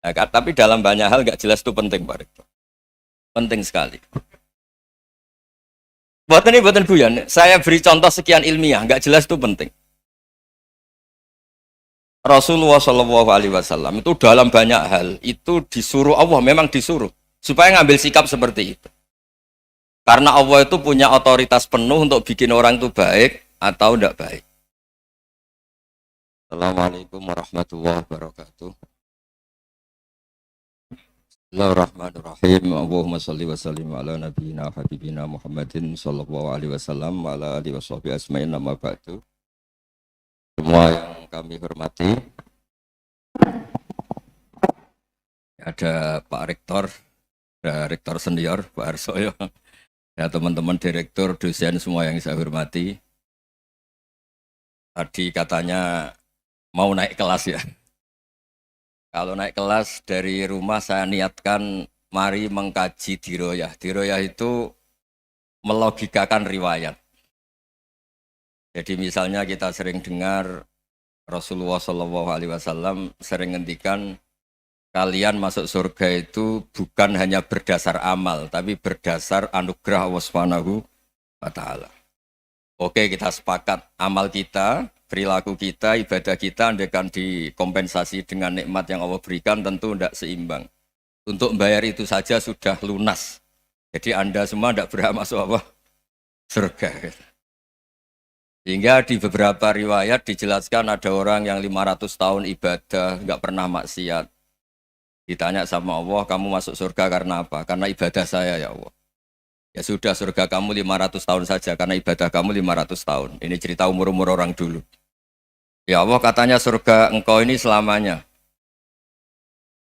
Nah, tapi dalam banyak hal nggak jelas itu penting, Pak Rektor. Penting sekali. Buatan guyon. Saya beri contoh sekian ilmiah, nggak jelas itu penting. Rasulullah Shallallahu Alaihi Wasallam itu dalam banyak hal itu disuruh Allah, memang disuruh supaya ngambil sikap seperti itu. Karena Allah itu punya otoritas penuh untuk bikin orang itu baik atau tidak baik. Assalamualaikum warahmatullahi wabarakatuh. Bismillahirrahmanirrahim. Allahumma shalli wa sallim ala nabiyyina habibina Muhammadin sallallahu alaihi wasallam wa ala alihi washabihi asma'in nama ba'du. Semua yang kami hormati, ada Pak Rektor, ada Rektor Senior Pak Arsoyo, ya teman-teman direktur, dosen semua yang saya hormati. Tadi katanya mau naik kelas ya. Kalau naik kelas dari rumah saya niatkan mari mengkaji diroyah. Diroyah itu melogikakan riwayat. Jadi misalnya kita sering dengar Rasulullah SAW sering ngendikan kalian masuk surga itu bukan hanya berdasar amal, tapi berdasar anugerah Allah Subhanahu wa Ta'ala. Oke, kita sepakat amal kita, perilaku kita, ibadah kita andaikan dikompensasi dengan nikmat yang Allah berikan tentu tidak seimbang. Untuk membayar itu saja sudah lunas. Jadi Anda semua tidak berhak masuk apa? Surga. Sehingga di beberapa riwayat dijelaskan ada orang yang 500 tahun ibadah, nggak pernah maksiat. Ditanya sama Allah, kamu masuk surga karena apa? Karena ibadah saya ya Allah. Ya sudah, surga kamu 500 tahun saja karena ibadah kamu 500 tahun. Ini cerita umur-umur orang dulu. Ya Allah, katanya surga engkau ini selamanya.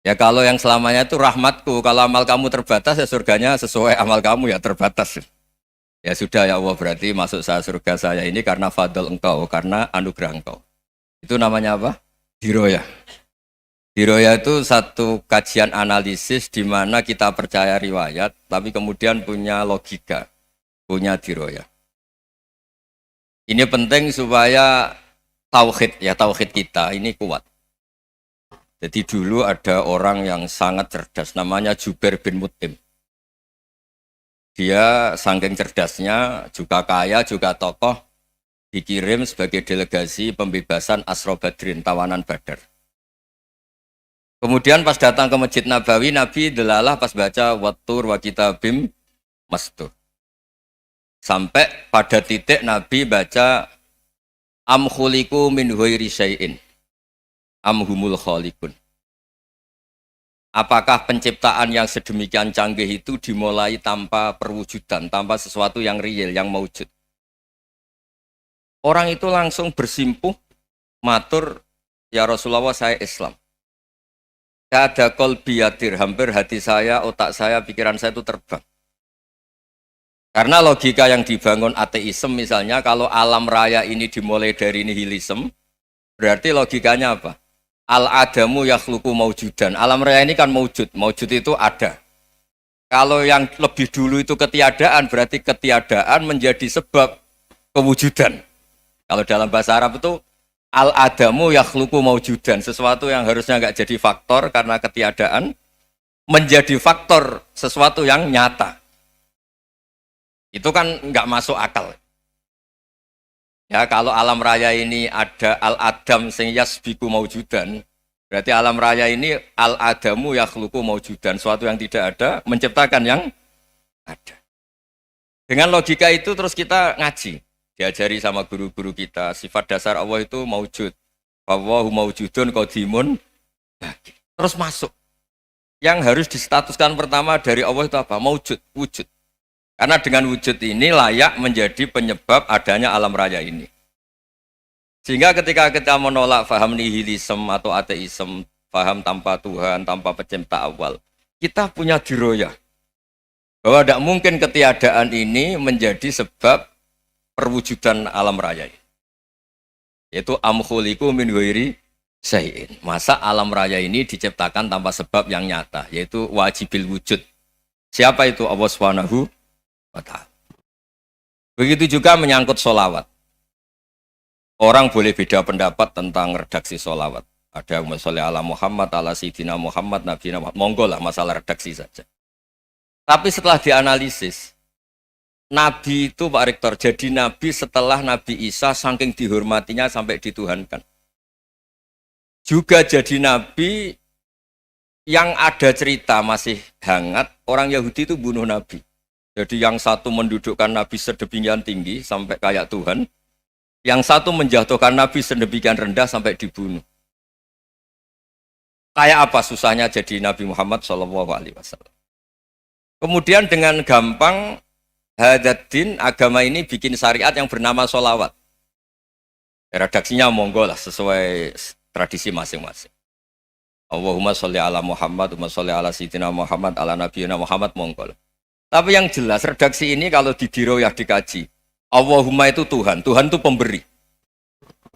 Ya kalau yang selamanya itu rahmatku, kalau amal kamu terbatas ya surganya sesuai amal kamu ya terbatas. Ya sudah ya Allah, berarti masuk surga saya ini karena fadl engkau, karena anugerah engkau. Itu namanya apa? Diroyah. Diroyah itu satu kajian analisis di mana kita percaya riwayat, tapi kemudian punya logika, punya diroyah. Ini penting supaya tauhid kita ini kuat. Jadi dulu ada orang yang sangat cerdas, namanya Jubair bin Mut'im. Dia saking cerdasnya, juga kaya, juga tokoh, dikirim sebagai delegasi pembebasan Asra Badrin, tawanan Badar. Kemudian pas datang ke Masjid Nabawi, Nabi delalah pas baca Wattur wa kitabim mastur. Sampai pada titik Nabi baca Am khuliku min ghairi syai'in am humul khaliqun. Apakah penciptaan yang sedemikian canggih itu dimulai tanpa perwujudan, tanpa sesuatu yang real, yang maujud? Orang itu langsung bersimpuh, matur, ya Rasulullah saya Islam. Kada qalbi yatir, hampir hati saya, otak saya, pikiran saya itu terbang. Karena logika yang dibangun ateisme misalnya, kalau alam raya ini dimulai dari nihilisme, berarti logikanya apa? Al-adamu yakhluqu maujudan. Alam raya ini kan maujud. Maujud itu ada. Kalau yang lebih dulu itu ketiadaan, berarti ketiadaan menjadi sebab kewujudan. Kalau dalam bahasa Arab itu al-adamu yakhluqu maujudan. Sesuatu yang harusnya nggak jadi faktor karena ketiadaan, menjadi faktor sesuatu yang nyata. Itu kan nggak masuk akal. Ya, kalau alam raya ini ada al-adam sing yasbiku maujudan, berarti alam raya ini al-adamu yakhluqu maujudan, suatu yang tidak ada menciptakan yang ada. Dengan logika itu terus kita ngaji, diajari sama guru-guru kita, sifat dasar Allah itu maujud. Wallahu maujudun qadimun. Terus masuk. Yang harus distatuskan pertama dari Allah itu apa? Maujud, wujud. Karena dengan wujud ini layak menjadi penyebab adanya alam raya ini. Sehingga ketika kita menolak faham nihilisme atau ateisme, faham tanpa Tuhan, tanpa pencipta awal, kita punya diroyah. Bahwa tidak mungkin ketiadaan ini menjadi sebab perwujudan alam raya ini. Yaitu am khuliqu min ghairi syai'in. Masa alam raya ini diciptakan tanpa sebab yang nyata, yaitu wajibil wujud. Siapa itu? Allah Subhanahu wa Ta'ala. Begitu juga menyangkut sholawat. Orang boleh beda pendapat tentang redaksi sholawat. Ada masalah ala Muhammad, ala Sayyidina Muhammad, Nabi Muhammad. Monggo lah masalah redaksi saja. Tapi setelah dianalisis, Nabi itu Pak Rektor jadi Nabi setelah Nabi Isa saking dihormatinya sampai dituhankan. Juga jadi Nabi yang ada cerita masih hangat, orang Yahudi itu bunuh Nabi. Jadi yang satu mendudukkan Nabi sedemikian tinggi sampai kayak Tuhan, yang satu menjatuhkan Nabi sedemikian rendah sampai dibunuh. Kayak apa susahnya jadi Nabi Muhammad SAW. Kemudian dengan gampang Hadaddin agama ini bikin syariat yang bernama sholawat. Redaksinya monggo lah sesuai tradisi masing-masing. Allahumma sholli ala Muhammad, Allahumma sholli ala Sayyidina Muhammad, ala Nabiyina Muhammad, monggo lah. Tapi yang jelas redaksi ini kalau di diroyah dikaji, Allahumma itu Tuhan, Tuhan itu pemberi.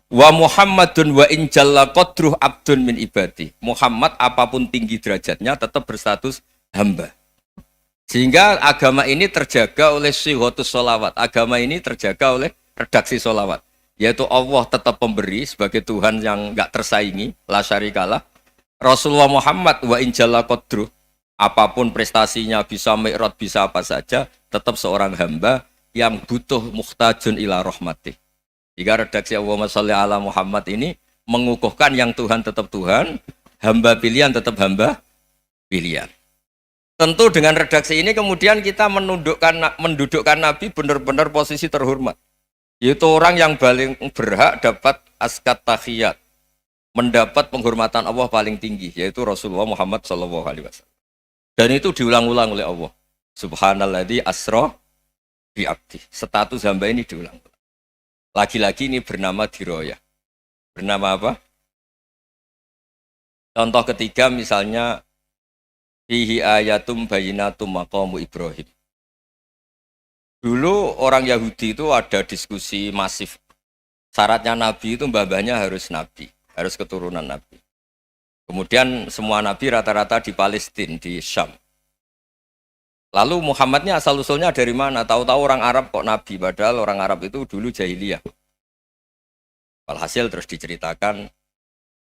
Wa Muhammadun wa in jalla qadruh abdun min ibadi. Muhammad apapun tinggi derajatnya tetap berstatus hamba. Sehingga agama ini terjaga oleh syihotus sholawat. Agama ini terjaga oleh redaksi sholawat. Yaitu Allah tetap pemberi sebagai Tuhan yang enggak tersaingi, la syarikalah. Rasulullah Muhammad wa in jalla qadruh, apapun prestasinya, bisa mi'raj, bisa apa saja, tetap seorang hamba yang butuh muhtajun ila rahmatih. Jika redaksi Allahumma sholli ala Muhammad ini mengukuhkan yang Tuhan tetap Tuhan, hamba pilihan tetap hamba pilihan. Tentu dengan redaksi ini kemudian kita mendudukkan Nabi benar-benar posisi terhormat. Yaitu orang yang paling berhak dapat askat tahiyat, mendapat penghormatan Allah paling tinggi, yaitu Rasulullah Muhammad SAW. Dan itu diulang-ulang oleh Allah. Subhanalladzi asra bi abdi. Status hamba ini diulang-ulang. Lagi-lagi ini bernama diroyah. Bernama apa? Contoh ketiga misalnya fihi ayatum bayinatum maqamu Ibrahim. Dulu orang Yahudi itu ada diskusi masif. Syaratnya Nabi itu mbah-mbahnya harus Nabi, harus keturunan Nabi. Kemudian semua Nabi rata-rata di Palestina, di Syam. Lalu Muhammadnya asal-usulnya dari mana? Tahu-tahu orang Arab kok Nabi, padahal orang Arab itu dulu jahiliyah. Walhasil terus diceritakan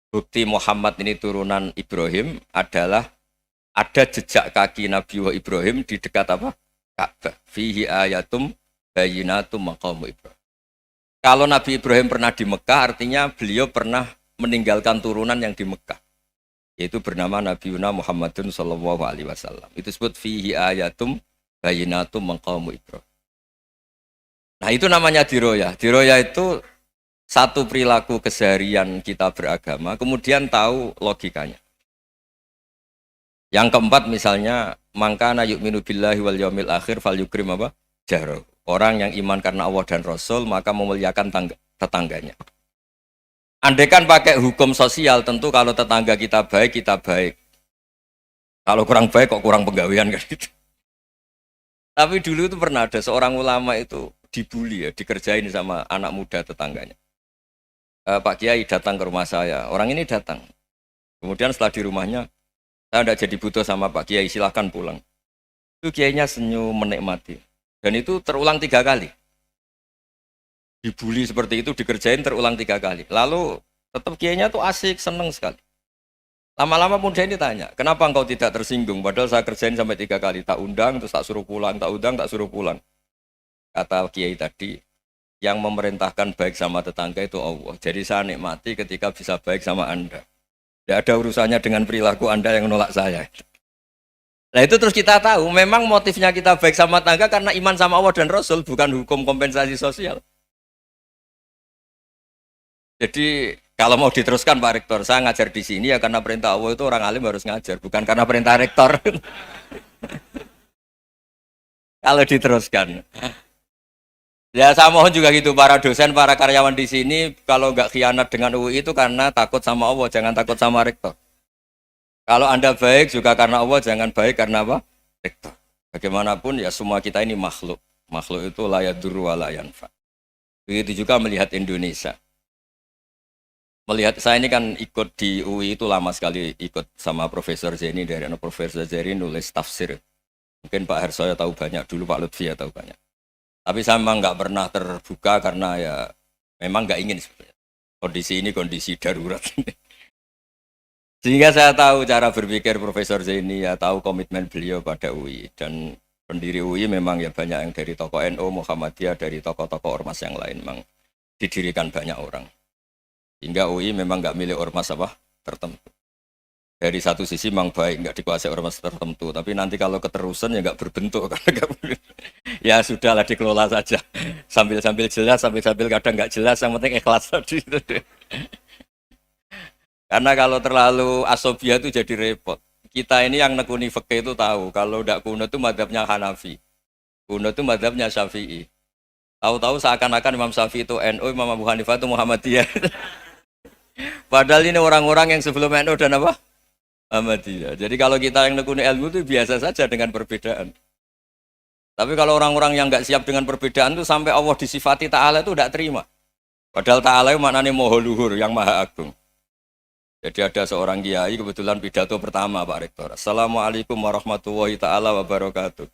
bukti Muhammad ini turunan Ibrahim adalah ada jejak kaki Nabi Ibrahim di dekat apa? Ka'bah. Fihi ayatum bayinatum maqamu Ibrahim. Kalau Nabi Ibrahim pernah di Mekah, artinya beliau pernah meninggalkan turunan yang di Mekah, yaitu bernama Nabi Muhammadun sallallahu alaihi wasallam. Itu disebut fihi ayatum bayinatum maqamu Ibrahim. Nah, itu namanya diroyah. Diroyah itu satu perilaku keseharian kita beragama, kemudian tahu logikanya. Yang keempat misalnya, mangkana yu'minu billahi wal yaumil akhir falyukrim apa? Jahrahu. Orang yang iman karena Allah dan Rasul, maka memuliakan tetangganya. Andaikan pakai hukum sosial, tentu kalau tetangga kita baik, kita baik. Kalau kurang baik, kok kurang penggawean kan gitu. Tapi dulu itu pernah ada seorang ulama itu dibully ya, dikerjain sama anak muda tetangganya. Pak Kiai datang ke rumah saya, orang ini datang. Kemudian setelah di rumahnya, saya tidak jadi butuh sama Pak Kiai, silahkan pulang. Itu Kiainya senyum menikmati. Dan itu terulang 3 kali. Dibully seperti itu, dikerjain terulang 3 kali. Lalu tetap Kiainya tuh asik, seneng sekali. Lama-lama pun dia ini tanya, kenapa engkau tidak tersinggung? Padahal saya kerjain sampai 3 kali, tak undang, terus tak suruh pulang, tak undang, tak suruh pulang. Kata Kiai tadi, yang memerintahkan baik sama tetangga itu Allah. Jadi saya nikmati ketika bisa baik sama Anda. Tidak ada urusannya dengan perilaku Anda yang menolak saya. Nah itu terus kita tahu, memang motifnya kita baik sama tetangga karena iman sama Allah dan Rasul, bukan hukum kompensasi sosial. Jadi kalau mau diteruskan Pak Rektor, saya ngajar di sini ya karena perintah Allah itu orang alim harus ngajar, bukan karena perintah Rektor. Kalau diteruskan. Ya saya mohon juga gitu para dosen, para karyawan di sini kalau nggak khianat dengan UI itu karena takut sama Allah, jangan takut sama Rektor. Kalau Anda baik juga karena Allah, jangan baik karena apa? Rektor. Bagaimanapun ya semua kita ini makhluk. Makhluk itu la yadurru wa la yanfa. Begitu juga melihat Indonesia. Melihat saya ini kan ikut di UI itu lama sekali, ikut sama Profesor Zeni, dari Profesor Zeni nulis tafsir. Mungkin Pak Hersoyo tahu banyak, dulu Pak Lutfi ya tahu banyak. Tapi saya memang nggak pernah terbuka karena ya memang nggak ingin sebenarnya. Kondisi ini kondisi darurat. Sehingga saya tahu cara berpikir Profesor Zaini, ya tahu komitmen beliau pada UI. Dan pendiri UI memang ya banyak yang dari tokoh NU, Muhammadiyah, dari tokoh-tokoh ormas yang lain memang didirikan banyak orang. Hingga UI memang nggak milik ormas apa tertentu. Dari satu sisi memang baik, nggak dikuasai ormas tertentu. Tapi nanti kalau keterusan ya nggak berbentuk. Ya sudahlah dikelola saja. Sambil-sambil jelas, sambil-sambil kadang nggak jelas, yang penting ikhlas tadi. Karena kalau terlalu asobia itu jadi repot. Kita ini yang nekuni fikih itu tahu, kalau tidak kuno itu madhabnya Hanafi. Kuno itu madhabnya Syafi'i. Tahu-tahu seakan-akan Imam Syafi'i itu NU, Imam Abu Hanifah itu Muhammadiyah. Padahal ini orang-orang yang sebelum NU dan apa? Muhammadiyah. Jadi kalau kita yang nekuni ilmu itu biasa saja dengan perbedaan. Tapi kalau orang-orang yang nggak siap dengan perbedaan itu sampai Allah disifati Ta'ala itu tidak terima. Padahal Ta'ala itu maknanya Maha Luhur, yang Maha Agung. Jadi ada seorang kiai kebetulan pidato pertama Pak Rektor. Assalamualaikum warahmatullahi ta'ala wabarakatuh.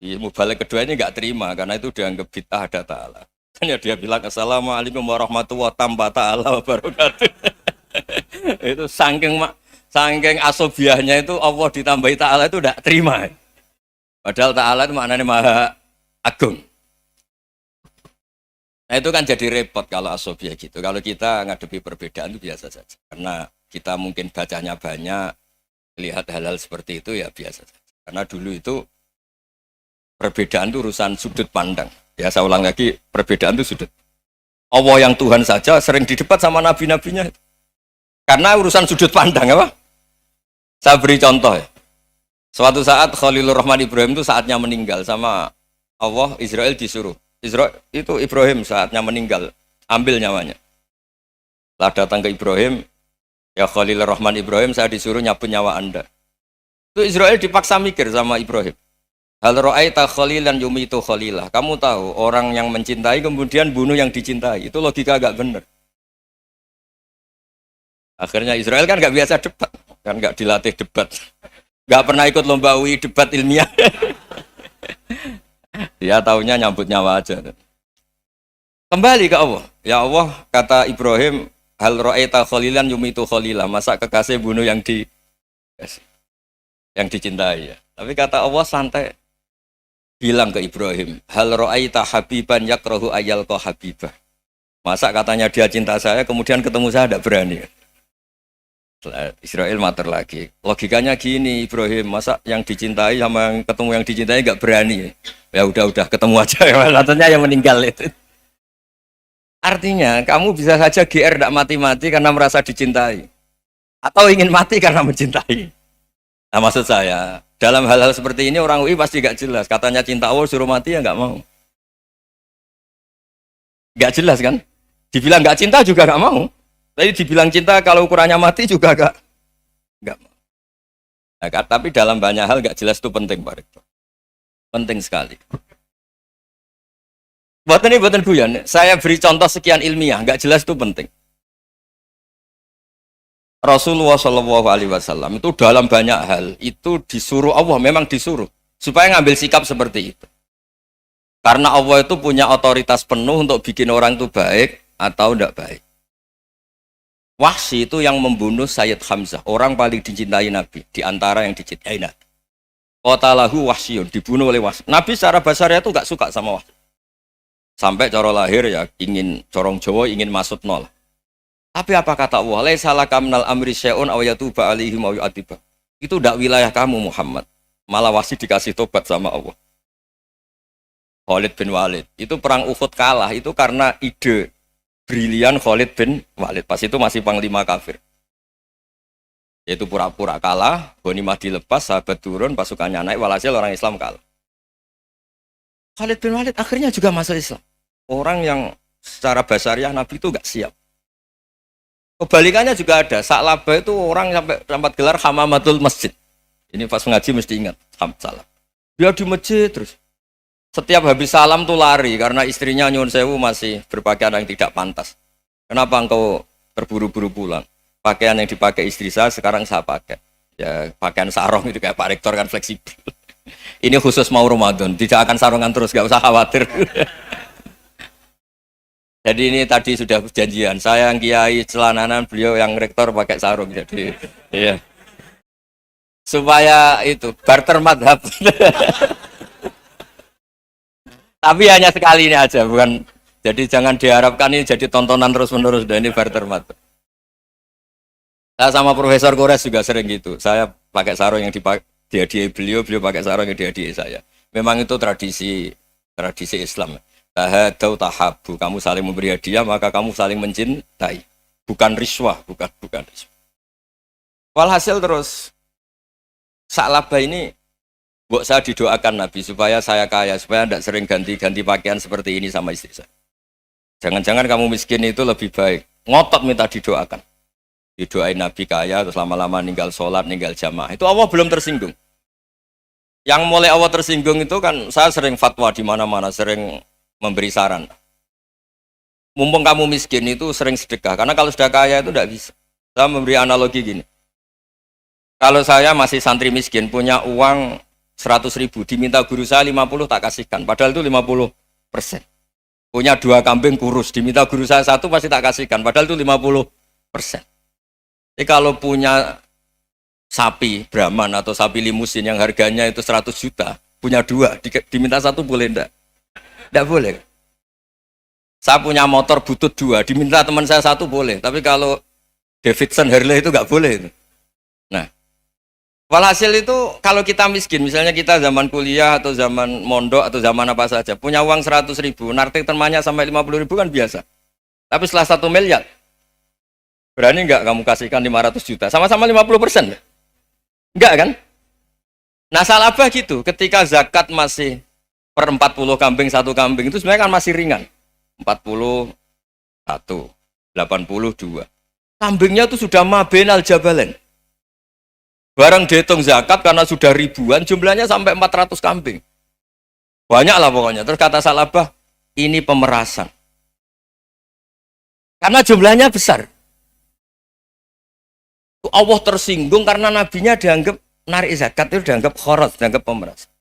Ilmu balik kedua ini nggak terima karena itu dianggap bid'ah ada ta'ala. Hanya dia bilang Assalamualaikum warahmatullahi ta'ala wabarakatuh. Itu saking asobiahnya itu Allah ditambahi ta'ala itu tidak terima. Padahal ta'ala itu maknanya Maha Agung. Nah itu kan jadi repot kalau asobia gitu. Kalau kita ngadepi perbedaan itu biasa saja. Karena kita mungkin bacanya banyak, lihat hal-hal seperti itu ya biasa saja. Karena dulu itu perbedaan itu urusan sudut pandang. Ya saya ulang lagi, perbedaan itu sudut. Allah yang Tuhan saja sering didebat sama nabi-nabinya. Karena urusan sudut pandang apa? Saya beri contoh ya. Suatu saat Khalilur Rahman Ibrahim itu saatnya meninggal sama Allah, Israel disuruh. Itu Ibrahim saatnya meninggal, ambil nyawanya. Lah datang ke Ibrahim, ya Khalilur Rahman Ibrahim, saya disuruh nyabut nyawa Anda. Itu Israel dipaksa mikir sama Ibrahim. Hal ra'aita khalilan yumitu khalilah. Kamu tahu orang yang mencintai kemudian bunuh yang dicintai. Itu logika agak benar. Akhirnya Israel kan nggak biasa debat, kan nggak dilatih debat, nggak pernah ikut lomba UI debat ilmiah. Dia taunya nyambut nyawa aja. Kembali ke Allah. Ya Allah, kata Ibrahim, hal ra'aita khalilan yumitu khalilah. Masa kekasih bunuh yang dicintai ya. Tapi kata Allah santai. Bilang ke Ibrahim, hal ra'aita habiban yakrahu ayyalqa habibah. Masa katanya dia cinta saya, kemudian ketemu saya tidak berani. Israel mater lagi. Logikanya gini Ibrahim, masa yang dicintai sama yang ketemu yang dicintai nggak berani? Ya udah ketemu aja. Katanya yang meninggal itu. Artinya kamu bisa saja GR tidak mati-mati karena merasa dicintai, atau ingin mati karena mencintai. Nah maksud saya dalam hal-hal seperti ini orang UI pasti nggak jelas. Katanya cinta Allah suruh mati ya nggak mau. Nggak jelas kan? Dibilang nggak cinta juga nggak mau. Tapi dibilang cinta kalau ukurannya mati juga enggak. Nah, tapi dalam banyak hal enggak jelas itu penting Pak Rektor. Penting sekali. Buatan guyon. Saya beri contoh sekian ilmiah, enggak jelas itu penting. Rasulullah SAW itu dalam banyak hal itu disuruh Allah, memang disuruh supaya ngambil sikap seperti itu. Karena Allah itu punya otoritas penuh untuk bikin orang itu baik atau enggak baik. Wahsy itu yang membunuh Sayyid Hamzah, orang paling dicintai Nabi, di antara yang dicintai Nabi. Qatalahu Wahsyun, dibunuh oleh Wahsy. Nabi secara basarnya itu nggak suka sama Wahsy. Sampai cara lahir ya ingin corong Jawa, ingin masuk nol. Tapi apa kata Allah? Laisa laka minal amri syai'un aw yatuba alaihim aw yu'adzibah. Itu tidak wilayah kamu Muhammad. Malah Wahsy dikasih tobat sama Allah. Khalid bin Walid, itu perang Uhud kalah itu karena ide brilian Khalid bin Walid. Pas itu masih panglima kafir. Yaitu pura-pura kalah, ghanimah dilepas, sahabat turun, pasukannya naik, walhasil orang Islam kalah. Khalid bin Walid akhirnya juga masuk Islam. Orang yang secara basariah Nabi itu gak siap. Kebalikannya juga ada. Sa'labah itu orang sampai gelar hamamatul masjid. Ini pas ngaji mesti ingat. Salah. Dia di masjid terus. Setiap habis salam tuh lari karena istrinya nyuwun sewu masih berpakaian yang tidak pantas. Kenapa engkau terburu-buru pulang? Pakaian yang dipakai istri saya sekarang saya pakai. Ya pakaian sarung itu kayak Pak Rektor kan fleksibel. Ini khusus mau Ramadan, tidak akan sarungan terus, gak usah khawatir. Jadi ini tadi sudah perjanjian. Saya yang kiai celananan, beliau yang rektor pakai sarung. Jadi, iya. Supaya itu barter madhab. Tapi hanya sekali ini aja, bukan. Jadi jangan diharapkan ini jadi tontonan terus menerus. Dan ini barter madhab. Saya sama Profesor Kores juga sering gitu. Saya pakai sarung yang dihadiahi beliau, beliau pakai sarung yang dihadiahi saya. Memang itu tradisi Islam. Tahadau tahabu, kamu saling memberi hadiah maka kamu saling mencintai. Bukan riswah, bukan riswah. Walhasil terus Sa'labah ini buat saya didoakan Nabi supaya saya kaya, supaya tidak sering ganti-ganti pakaian seperti ini sama istri saya. Jangan-jangan kamu miskin itu lebih baik. Ngotot minta didoakan. Didoain Nabi kaya terus lama-lama ninggal sholat, ninggal jamaah. Itu Allah belum tersinggung. Yang mulai Allah tersinggung itu kan saya sering fatwa di mana-mana, sering memberi saran. Mumpung kamu miskin itu sering sedekah, karena kalau sudah kaya itu tidak bisa. Saya memberi analogi gini. Kalau saya masih santri miskin, punya uang 100.000, diminta guru saya 50 tak kasihkan, padahal itu 50%. Punya 2 kambing kurus, diminta guru saya 1 pasti tak kasihkan, padahal itu 50%. Jadi kalau punya sapi Brahman atau sapi limusin yang harganya itu 100 juta, punya 2, diminta 1 boleh enggak? Tidak boleh. Saya punya motor butut 2, diminta teman saya 1 boleh. Tapi kalau Davidson Harley itu nggak boleh. Nah, walhasil itu kalau kita miskin, misalnya kita zaman kuliah atau zaman mondok atau zaman apa saja, punya uang 100.000, narik temannya sampai 50.000 kan biasa. Tapi setelah 1 miliar, berani nggak kamu kasihkan 500 juta? Sama-sama 50%. Enggak kan? Nah, Sa'labah gitu, ketika zakat masih per 40 kambing 1 kambing itu sebenarnya kan masih ringan. 41, 82. Kambingnya itu sudah mabenal jabalen. Barang dihitung zakat karena sudah ribuan, jumlahnya sampai 400 kambing. Banyak lah pokoknya. Terus kata Sa'labah, ini pemerasan. Karena jumlahnya besar. Allah tersinggung karena nabinya dianggap narik zakat itu dianggap kharat, dianggap pemerasan.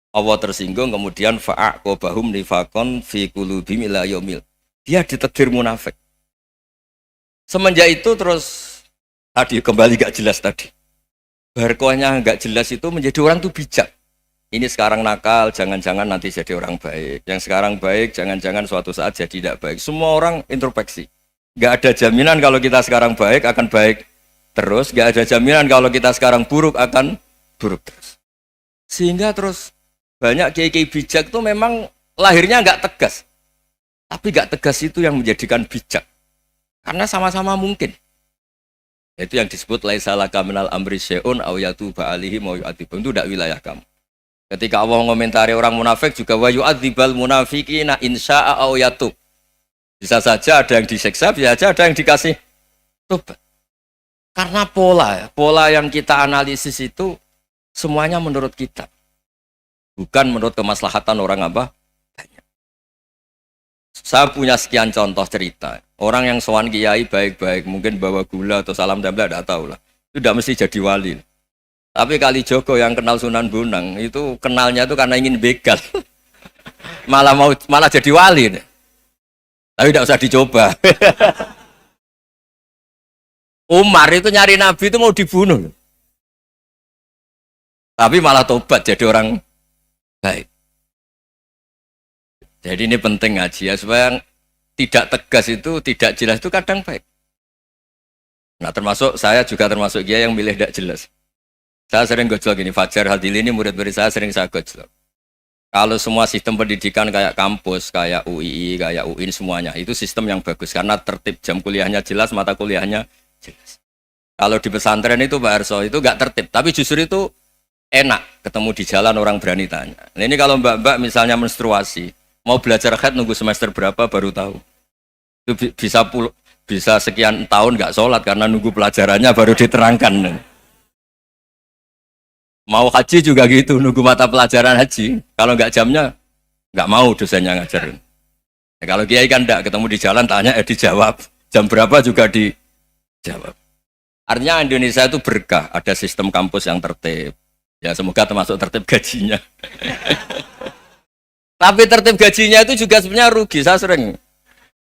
Allah tersinggung, kemudian fa'aqobahum nifakon fi qulubihim ila yaumil. Dia ditegur munafik. Semenjak itu terus tadi kembali gak jelas tadi. Barkohnya gak jelas itu menjadi orang tuh bijak. Ini sekarang nakal, jangan-jangan nanti jadi orang baik. Yang sekarang baik, jangan-jangan suatu saat jadi tidak baik. Semua orang introspeksi. Gak ada jaminan kalau kita sekarang baik akan baik terus. Gak ada jaminan kalau kita sekarang buruk akan buruk terus. Sehingga terus banyak kiai-kiai bijak itu memang lahirnya nggak tegas. Tapi nggak tegas itu yang menjadikan bijak. Karena sama-sama mungkin. Itu yang disebut laisa laka minal amri syai'un aw yatuba alaihim wa yu'adzibum. Itu tidak wilayah kamu. Ketika Allah mengomentari orang munafik juga wa yu'adzibal munafiqina insya'a aw yatub. Bisa saja ada yang disiksa, bisa saja ada yang dikasih tobat. Karena pola yang kita analisis itu semuanya menurut kita. Bukan menurut kemaslahatan orang apa? Banyak. Saya punya sekian contoh cerita. Orang yang sowan kiai baik-baik, mungkin bawa gula atau salam tempel, tidak tahu lah. Itu tidak mesti jadi wali. Tapi Kalijogo yang kenal Sunan Bonang, itu kenalnya itu karena ingin begal. malah jadi wali. Tapi tidak usah dicoba. Umar itu nyari Nabi itu mau dibunuh. Tapi malah tobat jadi orang baik. Jadi ini penting ngaji ya, supaya tidak tegas itu, tidak jelas itu kadang baik. Nah termasuk saya juga termasuk dia yang milih tidak jelas. Saya sering gojlok gini, Fajar Hadili ini murid-murid saya sering saya gojlok. Kalau semua sistem pendidikan kayak kampus, kayak UII, kayak UIN semuanya, itu sistem yang bagus karena tertib, jam kuliahnya jelas, mata kuliahnya jelas. Kalau di pesantren itu Pak Arso itu nggak tertib, tapi justru itu enak ketemu di jalan orang berani tanya. Nah, ini kalau mbak-mbak misalnya menstruasi, mau belajar haid nunggu semester berapa baru tahu. Itu bisa sekian tahun nggak sholat karena nunggu pelajarannya baru diterangkan. Mau haji juga gitu, nunggu mata pelajaran haji. Kalau nggak jamnya, nggak mau dosennya ngajarin. Ya, kalau kiai kan enggak, ketemu di jalan tanya, dijawab. Jam berapa juga dijawab. Artinya Indonesia itu berkah, ada sistem kampus yang tertib. Ya semoga termasuk tertib gajinya. Tapi tertib gajinya itu juga sebenarnya rugi. Saya sering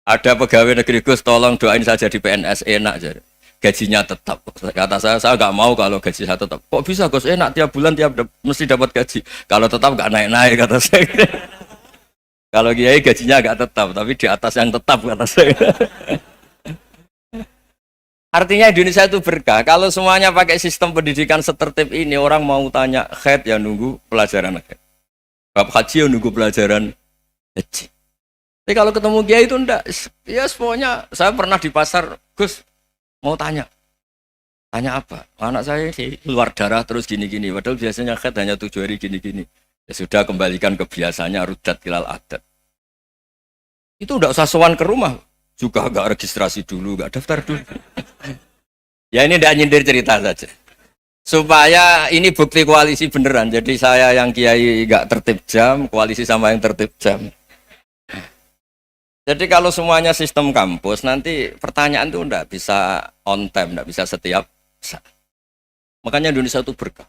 Ada pegawai negeri Gus, tolong doain saja di PNS enak jadi. Gajinya tetap. Kata saya nggak mau kalau gaji saya tetap. Kok bisa Gus enak tiap bulan mesti dapat gaji. Kalau tetap nggak naik-naik kata saya. Kalau kiai gajinya nggak tetap, tapi di atas yang tetap kata saya. Artinya Indonesia itu berkah. Kalau semuanya pakai sistem pendidikan setertib ini, orang mau tanya khaid ya nunggu pelajaran khaid. Bab haji ya nunggu pelajaran haji. Tapi kalau ketemu kiai itu enggak, ya semuanya. Saya pernah di pasar, Gus mau tanya apa? Anak saya sih keluar darah terus gini-gini. Padahal biasanya khaid hanya 7 hari gini-gini. Ya sudah kembalikan ke biasanya rudat kilal adat. Itu enggak usah sowan ke rumah, juga enggak registrasi dulu, enggak daftar dulu. Ya ini enggak nyindir cerita saja. Supaya ini bukti koalisi beneran. Jadi saya yang kiai enggak tertib jam, koalisi sama yang tertib jam. Jadi kalau semuanya sistem kampus, nanti pertanyaan itu enggak bisa on time, enggak bisa setiap saat. Makanya Indonesia itu berkah.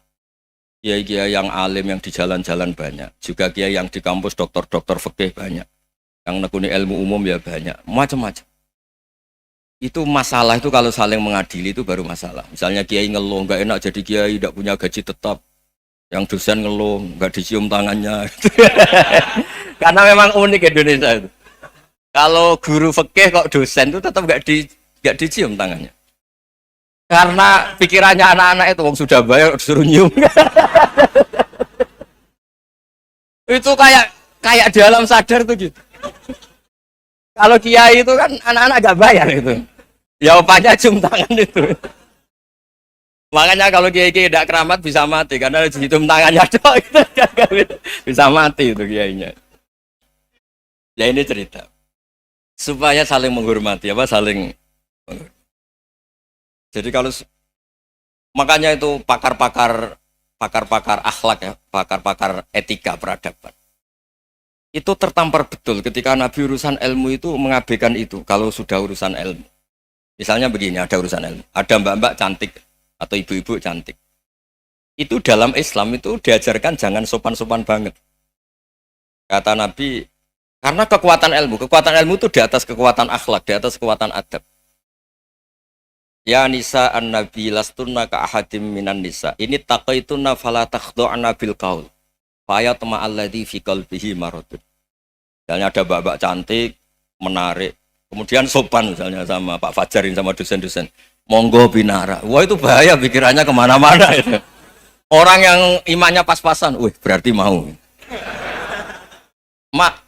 Kiai-kiai yang alim yang di jalan-jalan banyak. Juga kiai yang di kampus dokter-dokter fikih banyak. Yang nekuni ilmu umum ya banyak. Macam-macam. Itu masalah itu kalau saling mengadili itu baru masalah. Misalnya kiai ngeluh, enggak enak jadi kiai, enggak punya gaji tetap. Yang dosen ngeluh, enggak dicium tangannya. Karena memang unik Indonesia itu. Kalau guru fikih kok dosen itu tetap nggak dicium tangannya. Karena pikirannya anak-anak itu wong sudah bayar disuruh nyium. Itu kayak di alam sadar tuh gitu. Kalau kiai itu kan anak-anak nggak bayar itu. Ya opanya cium tangan itu. Makanya kalau kiai-kiai tidak keramat bisa mati karena cium tangannya doang itu bisa mati itu kiainya. Ya ini cerita. Supaya saling menghormati saling menghormati. Jadi kalau makanya itu pakar-pakar akhlak ya, pakar-pakar etika peradaban. Itu tertampar betul ketika Nabi urusan ilmu itu mengabaikan itu kalau sudah urusan ilmu. Misalnya begini, ada urusan ilmu, ada mbak-mbak cantik atau ibu-ibu cantik. Itu dalam Islam itu diajarkan jangan sopan-sopan banget. Kata Nabi, karena kekuatan ilmu itu di atas kekuatan akhlak, di atas kekuatan adab. Ya nisa an-nabi lastunna ka ahadim minan nisa. Ini taqaitunna fala takhdu'na bil qaul. Fa yatma alladhi fi qalbihi maradun. Misalnya ada mbak-mbak cantik, menarik, kemudian sopan misalnya sama Pak Fajarin sama dosen-dosen. Monggo binara. Wah itu bahaya pikirannya kemana-mana itu. Orang yang imannya pas-pasan, berarti mau.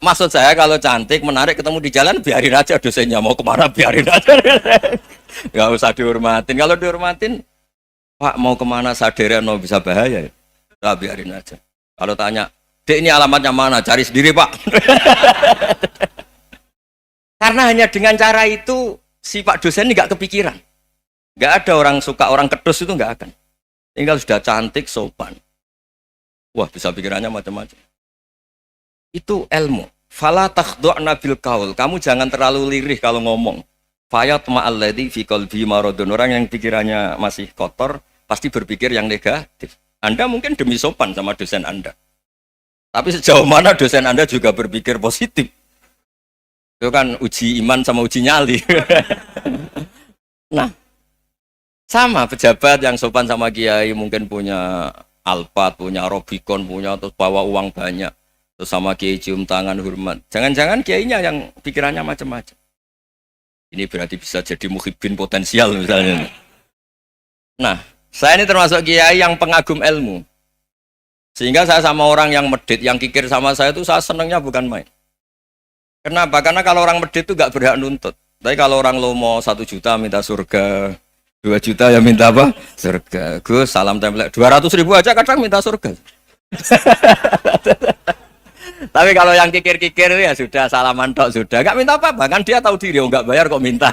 Maksud saya kalau cantik, menarik, ketemu di jalan, biarin aja dosennya. Mau kemana, biarin aja. Gak usah dihormatin. Kalau dihormatin, Pak mau kemana sadarian mau bisa bahaya. Nah, biarin aja. Kalau tanya, Dek ini alamatnya mana? Cari sendiri Pak. Karena hanya dengan cara itu, si Pak dosen ini gak kepikiran. Gak ada orang suka, orang kedus itu gak akan. Tinggal sudah cantik, sopan. Wah bisa pikirannya macam-macam. Itu ilmu. Fala takhdu'na bil qaul. Kamu jangan terlalu lirih kalau ngomong. Fayat ma'alladzi fi qalbi maradun. Orang yang pikirannya masih kotor pasti berpikir yang negatif. Anda mungkin demi sopan sama dosen Anda. Tapi sejauh mana dosen Anda juga berpikir positif. Itu kan uji iman sama uji nyali. Nah, sama pejabat yang sopan sama kiai mungkin punya Alphard, punya Robicon, punya terus bawa uang banyak. Terus sama kiai cium tangan hormat. Jangan-jangan kiainya yang pikirannya macam-macam. Ini berarti bisa jadi muhibbin potensial misalnya. Nah, saya ini termasuk kiai yang pengagum ilmu. Sehingga saya sama orang yang medit, yang kikir sama saya itu saya senangnya bukan main. Kenapa? Karena kalau orang medit itu gak berhak nuntut. Tapi kalau orang lomo 1 juta minta surga, 2 juta ya minta apa? Surga. Gus, salam template. 200.000 aja kadang minta surga. Tapi kalau yang kikir-kikir ya sudah salaman tok sudah, nggak minta apa-apa kan dia tahu diri, nggak bayar kok minta.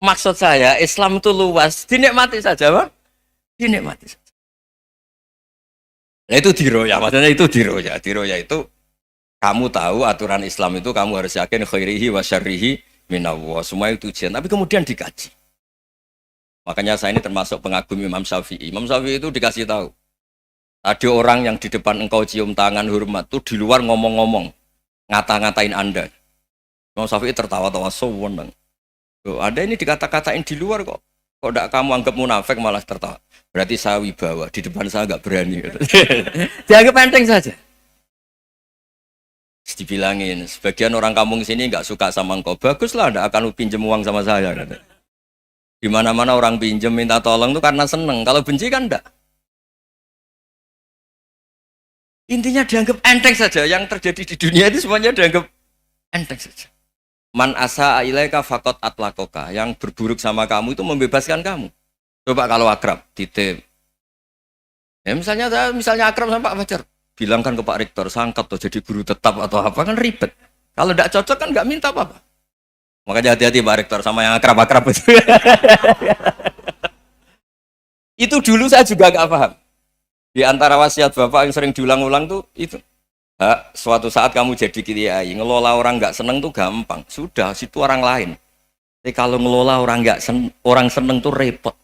Maksud saya Islam itu luas, dinikmati saja Pak, dinikmati saja. Nah itu diroya, maksudnya itu diroya. Diroya itu kamu tahu aturan Islam itu kamu harus yakin khairihi wa syarrihi minallah, semua itu ujian, tapi kemudian dikaji. Makanya saya ini termasuk pengagum Imam Syafi'i. Imam Syafi'i itu dikasih tahu. Ada orang yang di depan engkau cium tangan hormat tuh di luar ngomong-ngomong, ngata-ngatain Anda. Imam Syafi'i tertawa-tawa sewenang. Loh, Anda ini dikata-katain di luar kok. Kok tidak kamu anggap munafik malah tertawa. Berarti saya wibawa, di depan saya nggak berani. Dianggap enteng saja. Dibilangin, sebagian orang kampung sini nggak suka sama engkau. Baguslah, tidak akan pinjam uang sama saya. Di mana-mana orang pinjam minta tolong tuh karena seneng. Kalau benci kan enggak. Intinya dianggap enteng saja. Yang terjadi di dunia itu semuanya dianggap enteng saja. Man asa ilaika faqat atlakoka. Yang berburuk sama kamu itu membebaskan kamu. Coba kalau akrab, titip. Ya misalnya akrab sama Pak Fajar. Bilangkan ke Pak Rektor, sangkat tuh jadi guru tetap atau apa kan ribet. Kalau tidak cocok kan nggak minta apa-apa. Makanya hati-hati Pak Rektor sama yang akrab-akrab itu. Itu dulu saya juga nggak paham. Di antara wasiat Bapak yang sering diulang-ulang tuh itu. Suatu saat kamu jadi kiai, ngelola orang nggak seneng tuh gampang. Sudah, situ orang lain. Tapi kalau ngelola orang nggak orang seneng tuh repot.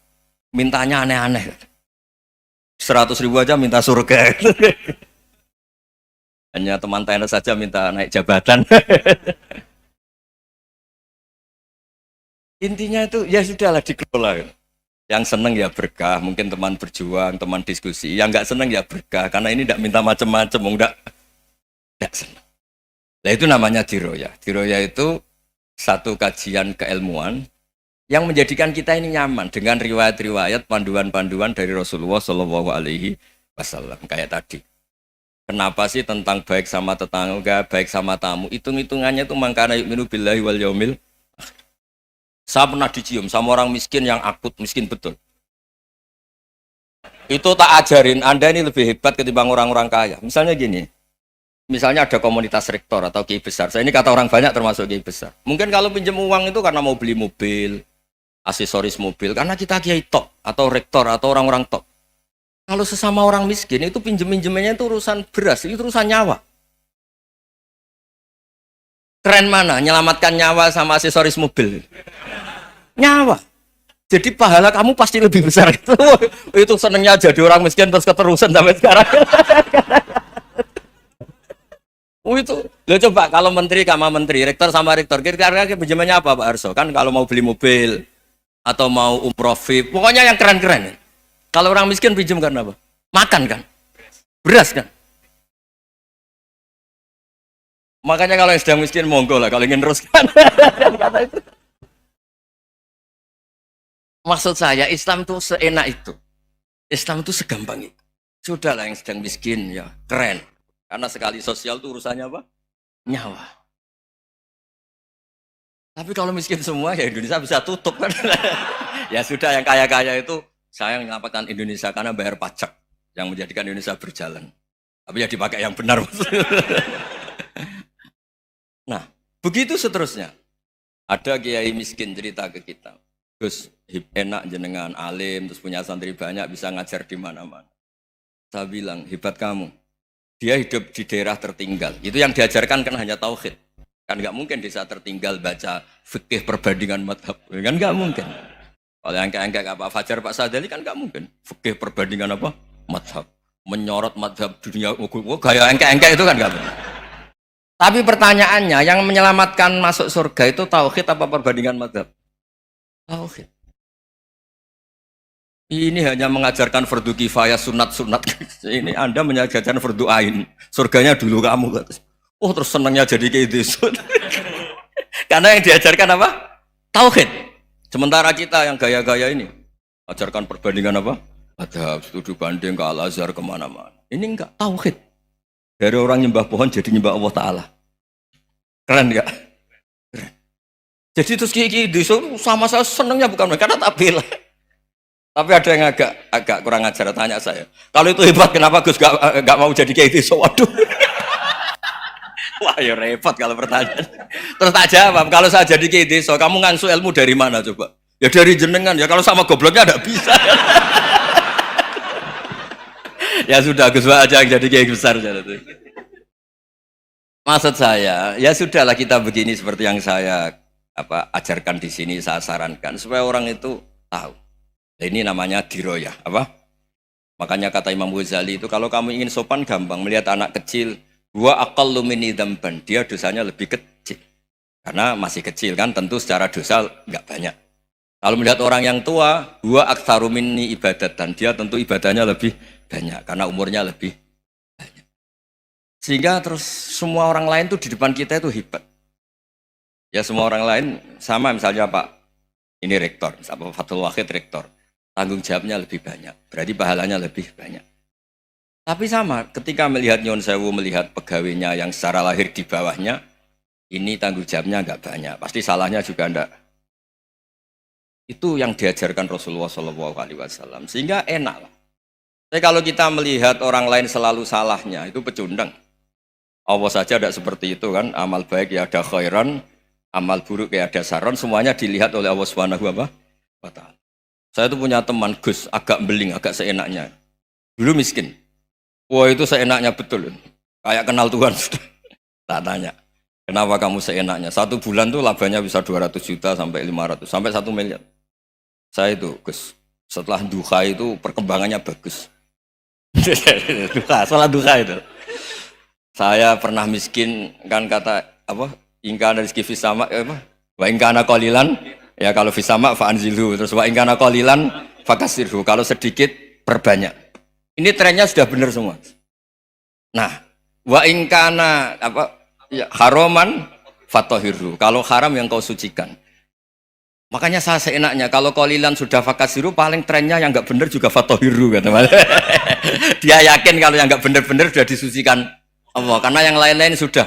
Mintanya aneh-aneh. 100.000 aja minta surga. Hanya teman tenis saja minta naik jabatan. Intinya itu ya sudahlah dikelola. Yang seneng ya berkah, mungkin teman berjuang, teman diskusi. Yang nggak seneng ya berkah, karena ini tidak minta macam-macam, tidak seneng. Nah itu namanya diroya. Diroya itu satu kajian keilmuan yang menjadikan kita ini nyaman dengan riwayat-riwayat, panduan-panduan dari Rasulullah Shallallahu Alaihi Wasallam kayak tadi. Kenapa sih tentang baik sama tetangga, baik sama tamu? Hitung-hitungannya itu mangkana yu'minu billahi wal yaumil. Saya pernah dicium sama orang miskin yang akut, miskin betul. Itu tak ajarin, Anda ini lebih hebat ketimbang orang-orang kaya. Misalnya gini, misalnya ada komunitas rektor atau kiai besar. Saya ini kata orang banyak termasuk kiai besar. Mungkin kalau pinjam uang itu karena mau beli mobil, aksesoris mobil, karena kita kiai top atau rektor atau orang-orang top. Kalau sesama orang miskin itu pinjem-pinjemannya itu urusan beras, itu urusan nyawa. Keren mana? Nyelamatkan nyawa sama aksesoris mobil. Nyawa. Jadi pahala kamu pasti lebih besar itu. Itu senengnya jadi orang miskin terus keterusan sampai sekarang. Itu. Lo coba kalau menteri sama menteri, rektor sama rektor, kira-kira pinjamannya apa Pak Arso? Kan kalau mau beli mobil atau mau umroh VIP, pokoknya yang keren-keren. Kalau orang miskin pinjam karena apa? Makan kan? Beras kan? Makanya kalau yang sedang miskin monggo lah, kalau ingin teruskan. Kata itu. Maksud saya Islam itu seenak itu. Islam itu segampang itu. Sudahlah yang sedang miskin ya keren. Karena sekali sosial itu urusannya apa? Nyawa. Tapi kalau miskin semua ya Indonesia bisa tutup kan. Ya sudah yang kaya-kaya itu saya menyelamatkan Indonesia karena bayar pajak yang menjadikan Indonesia berjalan. Tapi ya dipakai yang benar. Nah, begitu seterusnya. Ada kiai miskin cerita ke kita. Gus, enak jenengan alim, terus punya santri banyak, bisa ngajar di mana-mana. Saya bilang, hebat kamu. Dia hidup di daerah tertinggal. Itu yang diajarkan kan hanya tauhid. Kan nggak mungkin desa tertinggal baca fikih perbandingan madhab. Kan nggak mungkin. Kalau yang kayak Pak Fajar, Pak Sadali kan nggak mungkin. Fikih perbandingan apa? Madhab. Menyorot madhab dunia. Gaya engkek-engkek itu kan nggak mungkin. Tapi pertanyaannya, yang menyelamatkan masuk surga itu tauhid apa perbandingan madhab? Tauhid. Ini hanya mengajarkan fardu kifayah, sunat-sunat. Ini Anda mengajarkan fardu ain. Surganya dulu kamu. Oh terus senangnya jadi kayak gitu. Karena yang diajarkan apa? Tauhid. Sementara kita yang gaya-gaya ini, ajarkan perbandingan apa? Ada studi banding ke Al-Azhar kemana-mana. Ini enggak, tauhid. Dari orang nyembah pohon jadi nyembah Allah Ta'ala. Keren enggak? Keren. Jadi terus kiki sama saya senangnya bukan karena tak bela. Tapi ada yang agak kurang ajar, tanya saya. Kalau itu hebat, kenapa Gus gak mau jadi kayak gitu? Waduh. Wah ya repot kalau pertanyaan. Terus tak jawab, kalau saya jadi kiai desa, kamu ngansu ilmu dari mana coba? Ya dari jenengan, ya kalau sama gobloknya tidak bisa. Ya sudah, Gus aja yang jadi kiai besar. Maksud saya, ya sudahlah kita begini seperti yang saya ajarkan di sini, saya sarankan supaya orang itu tahu. Ini namanya diroyah, apa? Makanya kata Imam Ghazali itu kalau kamu ingin sopan gampang melihat anak kecil, gua aqallu minni dzamban, dia dosanya lebih kecil. Karena masih kecil kan tentu secara dosa nggak banyak. Kalau melihat orang yang tua, gua aktsaru minni ibadatan, dia tentu ibadahnya lebih banyak karena umurnya lebih banyak. Sehingga terus semua orang lain tuh di depan kita itu hebat. Ya semua orang lain sama misalnya Pak ini rektor, misalnya Fathul Wahid rektor. Tanggung jawabnya lebih banyak, berarti pahalanya lebih banyak. Tapi sama, ketika melihat Nyon Sewu, melihat pegawainya yang secara lahir di bawahnya, ini tanggung jawabnya nggak banyak, pasti salahnya juga enggak. Itu yang diajarkan Rasulullah SAW, sehingga enak lah. Tapi kalau kita melihat orang lain selalu salahnya, itu pecundang. Allah saja tidak seperti itu kan, amal baik ya ada khairan, amal buruk ya ada saron, semuanya dilihat oleh Allah Subhanahu wa Ta'ala. Saya tuh punya teman Gus, agak beling, agak seenaknya. Dulu miskin. Wah itu seenaknya betul. Kayak kenal Tuhan sudah. Tak tanya, kenapa kamu seenaknya? 1 bulan tuh labanya bisa 200 juta sampai 500, sampai 1 miliar. Saya itu Gus, setelah duha itu perkembangannya bagus. Duha, sholat duha itu. Saya pernah miskin, kan kata apa? Ingkana rizki fisama, apa? Wa ingkana qalilan. Ya kalau fisama fa'anzilhu, terus wa ingkana qalilan fakasirhu, kalau sedikit perbanyak. Ini trennya sudah benar semua. Nah, wa ingkana apa ya, haroman fatahirhu, kalau haram yang kau sucikan. Makanya saya seenaknya kalau qalilan sudah fakasiru, paling trennya yang enggak benar juga fatahirhu kata Mas. Dia yakin kalau yang enggak benar-benar sudah disucikan Allah, karena yang lain-lain sudah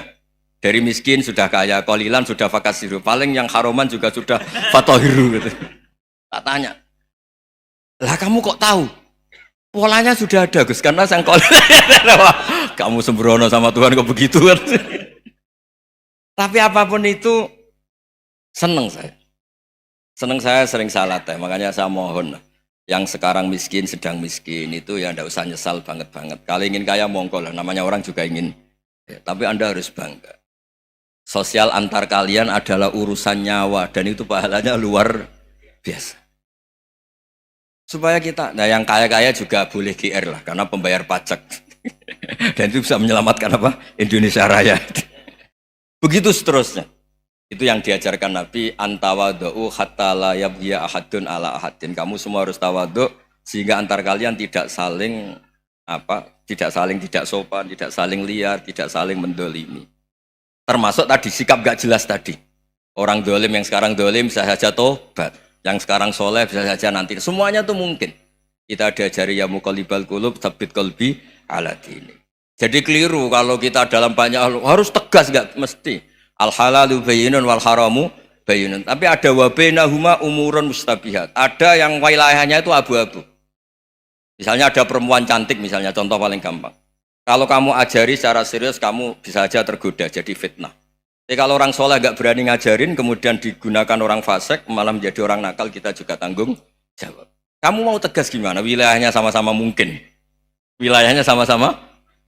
dari miskin sudah kaya, qalilan sudah fakasiru, paling yang haroman juga sudah fatohiru gitu. Tak tanya, lah kamu kok tahu? Polanya sudah ada Gus, karena sang qalilan. Kamu sembrono sama Tuhan kok begitu kan? Tapi apapun itu seneng saya. Seneng saya sering salah teh, makanya saya mohon yang sekarang miskin, sedang miskin itu ya ndak usah nyesal banget-banget. Kalau ingin kaya monggo lah, namanya orang juga ingin. Ya, tapi Anda harus bangga. Sosial antar kalian adalah urusan nyawa dan itu pahalanya luar biasa. Supaya kita, nah yang kaya-kaya juga boleh GR lah karena pembayar pajak. Dan itu bisa menyelamatkan apa? Indonesia Raya. Begitu seterusnya. Itu yang diajarkan Nabi, antawadhu hatta la yabghiya ahadun ala ahadin. Kamu semua harus tawadhu sehingga antar kalian tidak saling tidak sopan, tidak saling liar, tidak saling mendolimi. Termasuk tadi sikap gak jelas tadi. Orang dolim yang sekarang dolim bisa saja tobat, yang sekarang soleh bisa saja nanti. Semuanya tuh mungkin. Kita diajari ya muqallibal qulub tsabbit qalbi ala dini. Jadi keliru kalau kita dalam banyak hal harus tegas, gak mesti. Al halalu bayyinun wal haramu bayyinun. Tapi ada wa bainahuma umurun mustabihat. Ada yang wilayahnya itu abu-abu. Misalnya ada perempuan cantik misalnya, contoh paling gampang. Kalau kamu ajari secara serius, kamu bisa saja tergoda jadi fitnah. Tapi kalau orang soleh gak berani ngajarin, kemudian digunakan orang fasik, malah menjadi orang nakal, kita juga tanggung jawab. Kamu mau tegas gimana? Wilayahnya sama-sama mungkin. Wilayahnya sama-sama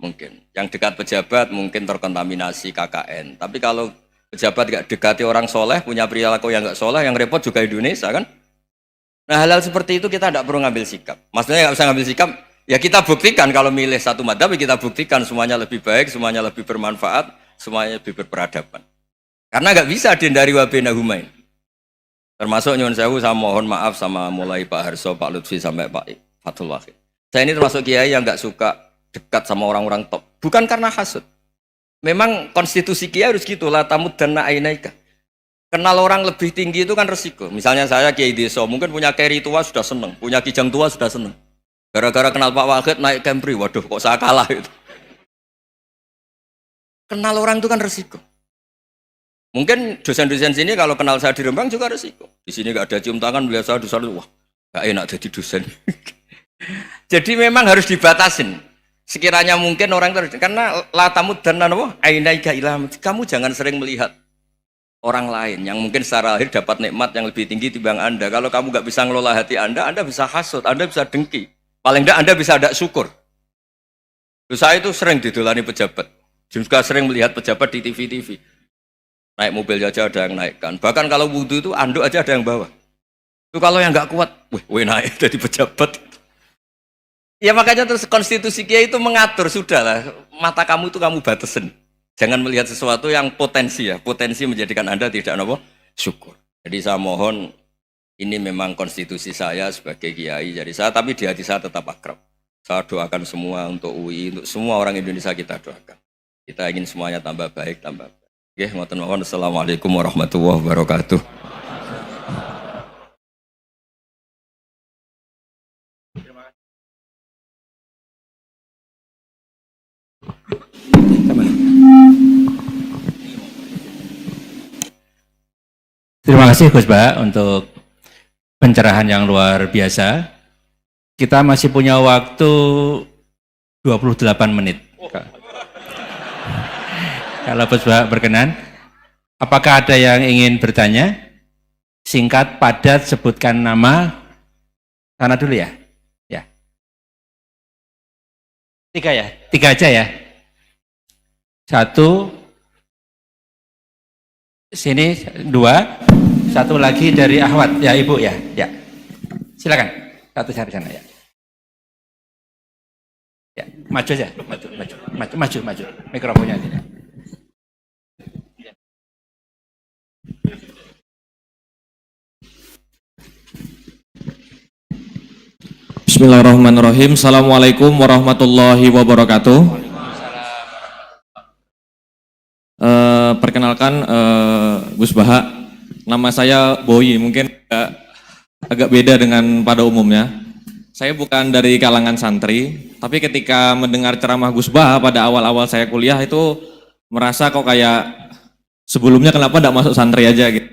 mungkin. Yang dekat pejabat mungkin terkontaminasi KKN. Tapi kalau pejabat gak dekati orang soleh, punya perilaku yang gak soleh, yang repot juga Indonesia kan? Nah hal-hal seperti itu kita tidak perlu ngambil sikap. Maksudnya nggak usah ngambil sikap, ya kita buktikan kalau milih satu madzhab, kita buktikan semuanya lebih baik, semuanya lebih bermanfaat, semuanya lebih berperadaban. Karena nggak bisa dihindari wa bainahumain. Termasuk nyuwun sewu, saya mohon maaf sama mulai Pak Harso, Pak Lutfi sampai Pak Fathul Wahid. Saya ini termasuk kiai yang nggak suka dekat sama orang-orang top. Bukan karena hasud. Memang konstitusi kiai harus gitu, la tamuddanna ainaika. Kenal orang lebih tinggi itu kan resiko. Misalnya saya kiai desa, mungkin punya keri tua sudah seneng, punya kijang tua sudah seneng. Gara-gara kenal Pak Wahid naik Camry, waduh kok saya kalah itu. Kenal orang itu kan resiko. Mungkin dosen-dosen sini kalau kenal saya di Rembang juga resiko. Di sini gak ada cium tangan, melihat saya dosen, wah gak enak jadi dosen. Jadi memang harus dibatasin. Sekiranya mungkin orang itu, karena latamud dan nanawa, ainaika ilham. Kamu jangan sering melihat orang lain yang mungkin secara lahir dapat nikmat yang lebih tinggi timbang Anda. Kalau kamu gak bisa ngelola hati Anda bisa hasut, Anda bisa dengki. Paling tidak Anda bisa ada syukur. Saya itu sering didolani pejabat. Juga sering melihat pejabat di TV-TV. Naik mobil aja ada yang naikkan. Bahkan kalau wudhu itu anduk aja ada yang bawa. Itu kalau yang nggak kuat, wih naik jadi pejabat. Ya makanya terus konstitusi Kiai itu mengatur, sudahlah, mata kamu itu kamu batasin. Jangan melihat sesuatu yang potensi ya, potensi menjadikan Anda tidak apa syukur. Jadi saya mohon, ini memang konstitusi saya sebagai Kiai, jadi saya, tapi di hati saya tetap akrab. Saya doakan semua untuk UI, untuk semua orang Indonesia kita doakan. Kita ingin semuanya tambah baik, tambah baik. Oke, ngoten mawon. Assalamualaikum warahmatullahi wabarakatuh. Terima kasih Gus Ba untuk pencerahan yang luar biasa. Kita masih punya waktu 28 menit. Kalau Gus Ba berkenan, apakah ada yang ingin bertanya? Singkat, padat, sebutkan nama. Sana dulu ya. Ya. 3 ya? 3 aja ya. 1, sini 2, 1 lagi dari Ahwat, ya Ibu ya, ya. Silakan, 1 cari sana ya. Ya, maju aja, maju. Mikrofonnya ini. Bismillahirrahmanirrahim. Assalamualaikum warahmatullahi wabarakatuh. Perkenalkan Gus Baha, nama saya Boyi, mungkin agak beda dengan pada umumnya. Saya bukan dari kalangan santri, tapi ketika mendengar ceramah Gus Baha pada awal-awal saya kuliah itu merasa kok kayak sebelumnya kenapa tidak masuk santri aja gitu.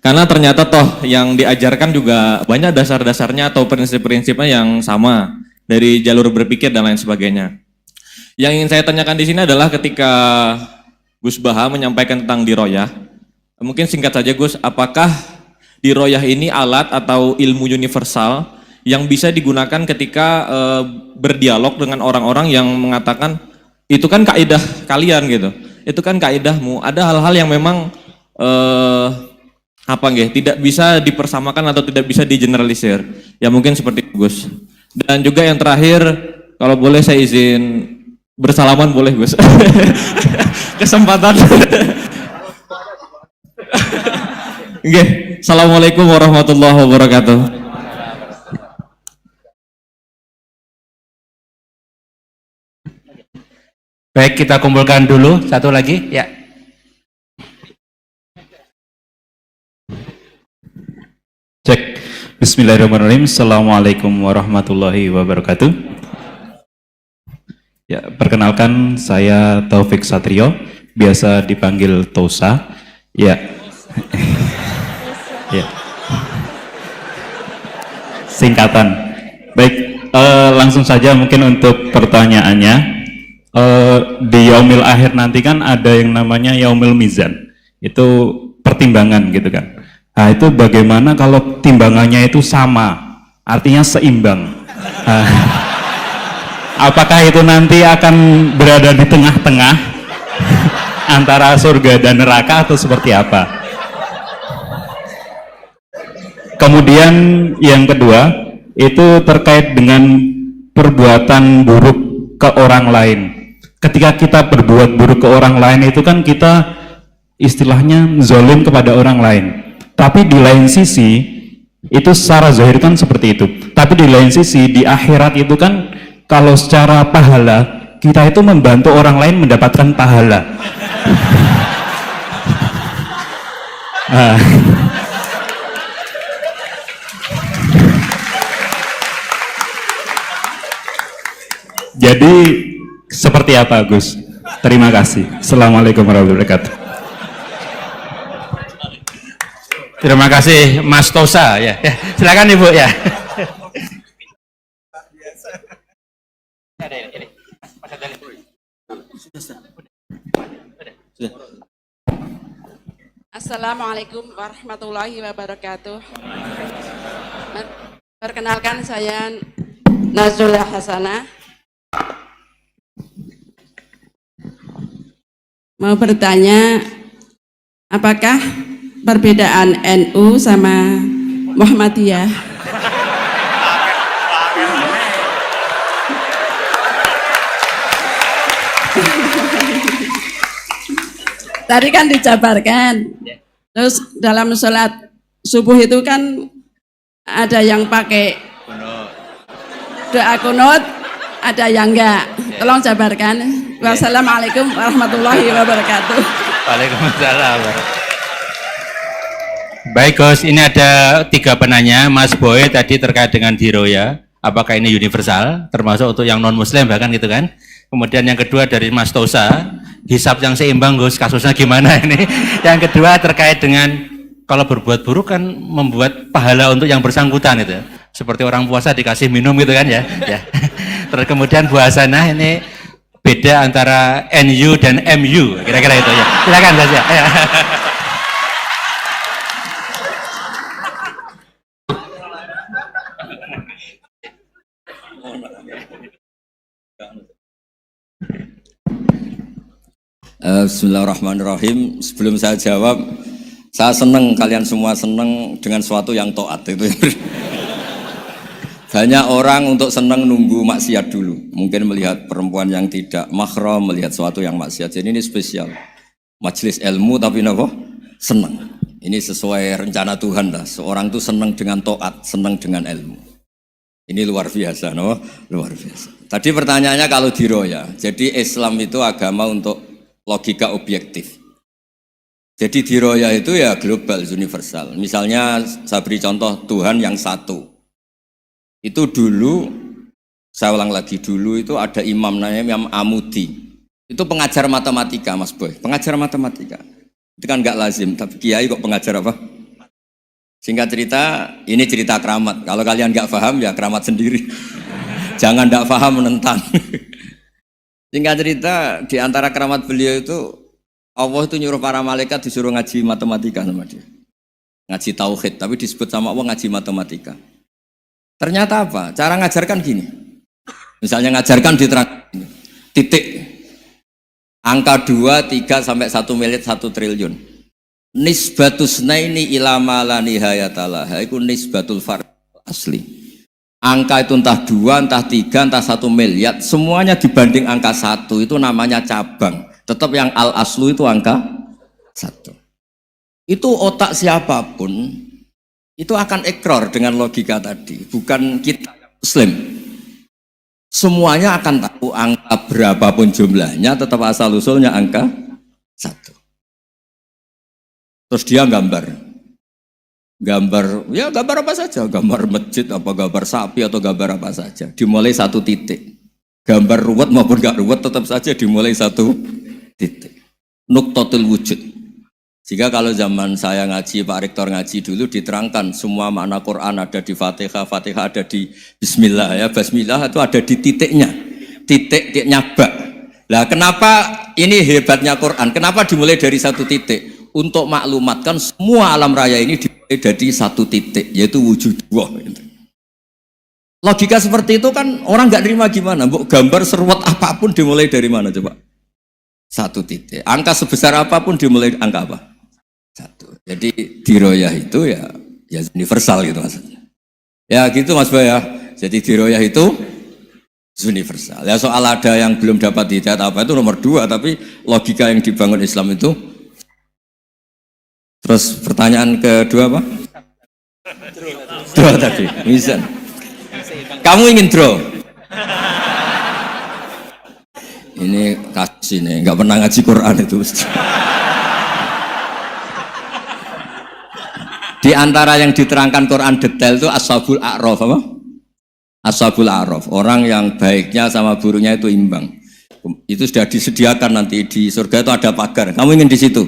Karena ternyata toh yang diajarkan juga banyak dasar-dasarnya atau prinsip-prinsipnya yang sama dari jalur berpikir dan lain sebagainya. Yang ingin saya tanyakan di sini adalah ketika Gus Baha menyampaikan tentang diroyah. Mungkin singkat saja Gus, apakah diroyah ini alat atau ilmu universal yang bisa digunakan ketika berdialog dengan orang-orang yang mengatakan itu kan kaidah kalian gitu, itu kan kaidahmu. Ada hal-hal yang memang tidak bisa dipersamakan atau tidak bisa digeneralisir. Ya mungkin seperti itu Gus. Dan juga yang terakhir, kalau boleh saya izin bersalaman boleh Gus. Kesempatan. Oke, Assalamualaikum warahmatullahi wabarakatuh. Baik, kita kumpulkan dulu 1 lagi, ya. Cek. Bismillahirrahmanirrahim. Assalamualaikum warahmatullahi wabarakatuh. Ya, perkenalkan saya Taufik Satrio, biasa dipanggil Tosa. Ya. Ya. Singkatan. Baik, langsung saja mungkin untuk pertanyaannya. Di Yaumil Akhir nanti kan ada yang namanya Yaumil Mizan. Itu pertimbangan gitu kan. Nah, itu bagaimana kalau timbangannya itu sama, artinya seimbang. Apakah itu nanti akan berada di tengah-tengah antara surga dan neraka atau seperti apa? Kemudian yang kedua, itu terkait dengan perbuatan buruk ke orang lain. Ketika kita berbuat buruk ke orang lain itu kan kita istilahnya zalim kepada orang lain. Tapi di lain sisi, itu secara zahir kan seperti itu. Tapi di lain sisi, di akhirat itu kan kalau secara pahala, kita itu membantu orang lain mendapatkan pahala. Jadi seperti apa Gus? Terima kasih. Assalamualaikum warahmatullahi wabarakatuh. Terima kasih Mas Tosa ya. Silakan Ibu ya. Assalamualaikum warahmatullahi wabarakatuh. Perkenalkan saya Nazrullah Hasanah. Mau bertanya, apakah perbedaan NU sama Muhammadiyah? tadi kan dijabarkan. Terus dalam sholat subuh itu kan ada yang pakai doa kunut, ada yang enggak. Tolong jabarkan. Wassalamualaikum warahmatullahi wabarakatuh. Waalaikumsalam. Baik Gus, ini ada 3 penanya. Mas Boy tadi terkait dengan diroya, apakah ini universal, termasuk untuk yang non muslim bahkan gitu kan. Kemudian yang kedua dari Mas Tosa, hisab yang seimbang Gus, kasusnya gimana ini. Yang kedua terkait dengan kalau berbuat buruk kan membuat pahala untuk yang bersangkutan itu. Seperti orang puasa dikasih minum gitu kan ya. Ya. Terus kemudian Bu Hasanah ini beda antara NU dan MU, kira-kira itu ya. Silakan Gus ya. Ya. Bismillahirrahmanirrahim. Sebelum saya jawab, saya senang kalian semua senang dengan sesuatu yang taat itu. Banyak orang untuk senang nunggu maksiat dulu. Mungkin melihat perempuan yang tidak mahram, melihat sesuatu yang maksiat. Jadi ini spesial. Majelis ilmu tapi apa? Senang. Ini sesuai rencana Tuhan lah. Seorang itu senang dengan taat, senang dengan ilmu. Ini luar biasa, no? Luar biasa. Tadi pertanyaannya kalau diroya. Jadi Islam itu agama untuk logika objektif. Jadi diroya itu ya global, universal. Misalnya saya beri contoh Tuhan yang satu. Itu dulu, saya ulang lagi, dulu itu ada imam namanya Imam Amudi. Itu pengajar matematika Mas Boy, pengajar matematika. Itu kan nggak lazim, tapi kiai kok pengajar apa? Singkat cerita, ini cerita keramat. Kalau kalian nggak paham ya keramat sendiri. Jangan nggak paham menentang. Singkat cerita, di antara keramat beliau itu Allah itu nyuruh para malaikat disuruh ngaji matematika sama dia. Ngaji tauhid, tapi disebut sama Allah ngaji matematika. Ternyata apa? Cara ngajarkan gini. Misalnya ngajarkan diterang gini. Titik. Angka 2, 3 sampai 1 miliar 1 triliun. Nisbatusnaini ila ma la nihayatalah. Itu nisbatul fard asli. Angka itu entah 2, entah 3, entah 1 miliar, semuanya dibanding angka 1 itu namanya cabang. Tetap yang al-aslu itu angka 1. Itu otak siapapun, itu akan ikrar dengan logika tadi. Bukan kita muslim. Semuanya akan tahu angka berapapun jumlahnya, tetap asal-usulnya angka 1. Terus dia gambar ya gambar apa saja, gambar masjid apa gambar sapi atau gambar apa saja, dimulai 1 titik. Gambar ruwet maupun gak ruwet tetap saja dimulai 1 titik. Nuktotul wujud. Jika kalau zaman saya ngaji, Pak Rektor ngaji dulu diterangkan semua makna Quran ada di Fatihah, Fatihah ada di Bismillah ya, Bismillah itu ada di titiknya, titik nyabak. Lah kenapa ini hebatnya Quran? Kenapa dimulai dari 1 titik? Untuk maklumatkan semua alam raya ini dimulai dari 1 titik, yaitu wujud Allah. Logika seperti itu kan orang nggak terima gimana? Mbok gambar seruat apapun dimulai dari mana coba? 1 titik. Angka sebesar apapun dimulai angka apa? 1. Jadi diroyah itu ya universal gitu maksudnya. Ya gitu Mas Boy ya. Jadi diroyah itu universal. Ya soal ada yang belum dapat hidayat apa itu nomor 2, tapi logika yang dibangun Islam itu. Terus pertanyaan kedua apa? Draw tadi, mizan. Kamu ingin draw? Ini kasus ini, nggak pernah ngaji Quran itu. Di antara yang diterangkan Quran detail itu Ashabul A'raf apa? Ashabul A'raf, orang yang baiknya sama buruknya itu imbang. Itu sudah disediakan nanti di surga itu ada pagar. Kamu ingin di situ?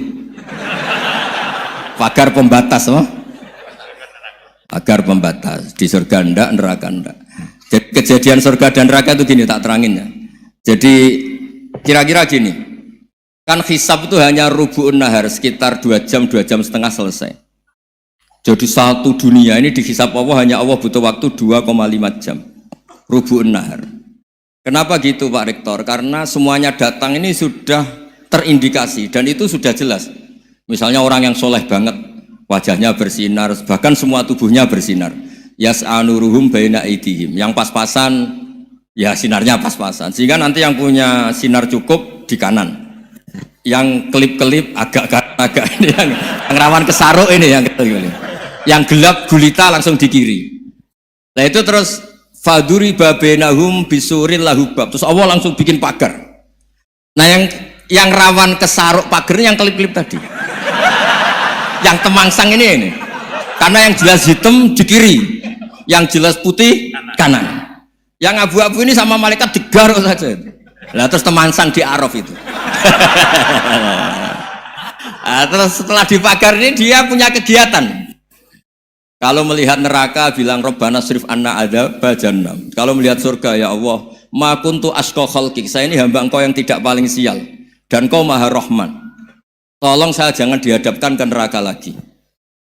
Pagar pembatas, apa? Pagar pembatas. Di surga enggak, neraka enggak. Jadi kejadian surga dan neraka itu gini, tak terangin ya. Jadi kira-kira gini, kan hisab itu hanya rubu'un nahar, sekitar 2 jam, 2 jam setengah selesai. Jadi 1 dunia ini dihisab Allah, hanya Allah butuh waktu 2,5 jam. Rubu'un nahar. Kenapa gitu Pak Rektor? Karena semuanya datang ini sudah terindikasi dan itu sudah jelas. Misalnya orang yang soleh banget, wajahnya bersinar, bahkan semua tubuhnya bersinar. Yas'anuruhum baina aidihim. Yang pas-pasan, ya sinarnya pas-pasan. Sehingga nanti yang punya sinar cukup di kanan. yang kelip-kelip agak ini yang rawan kesaruk ini yang gelap gulita langsung di kiri. Nah itu terus faduri babenahum bisurin lahubab, terus Allah langsung bikin pagar. Nah yang rawan kesaruk pagarnya yang kelip-kelip tadi, yang temangsang ini karena yang jelas hitam di kiri, yang jelas putih kanan, yang abu-abu ini sama malaikat digaruk saja. Nah terus temangsang di Araf itu. Nah, terus setelah dipagar ini dia punya kegiatan. Kalau melihat neraka bilang Robbana srif anna adzaba jahannam. Kalau melihat surga ya Allah, ma kuntu asqa khalqik. Saya ini hamba Engkau yang tidak paling sial dan Kau Maha Rahman. Tolong saya jangan dihadapkan ke neraka lagi.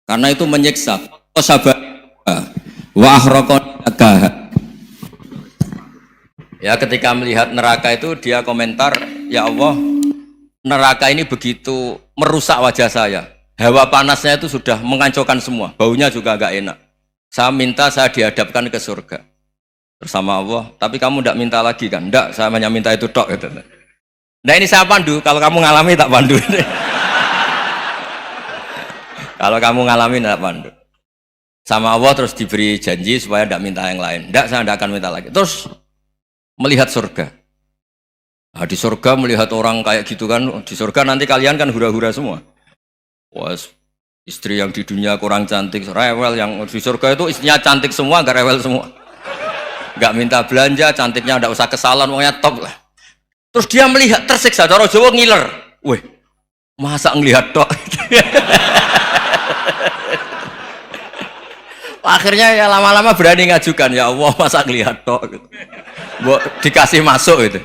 Karena itu menyiksa. Wa ahraqaka. Ya ketika melihat neraka itu dia komentar, ya Allah, neraka ini begitu merusak wajah saya. Hawa panasnya itu sudah menghancurkan semua, baunya juga agak enak. Saya minta saya dihadapkan ke surga bersama Allah. Tapi kamu tidak minta lagi kan? Tidak, saya hanya minta itu tok. Gitu. Nah ini saya pandu, kalau kamu ngalami tak pandu. Kalau kamu ngalami tak pandu. Sama Allah terus diberi janji supaya tidak minta yang lain. Tidak, saya tidak akan minta lagi. Terus melihat surga. Nah, di surga melihat orang kayak gitu kan, di surga nanti kalian kan hura-hura semua. Wah, istri yang di dunia kurang cantik, rewel, yang di surga itu istrinya cantik semua, gak rewel semua. Gak minta belanja, cantiknya gak usah ke salon, pokoknya top lah. Terus dia melihat, tersiksa, cara Jawa ngiler. Wih, masa ngelihat tok? Akhirnya ya lama-lama berani ngajukan, ya Allah masa ngelihat tok? Gitu. Dikasih masuk gitu.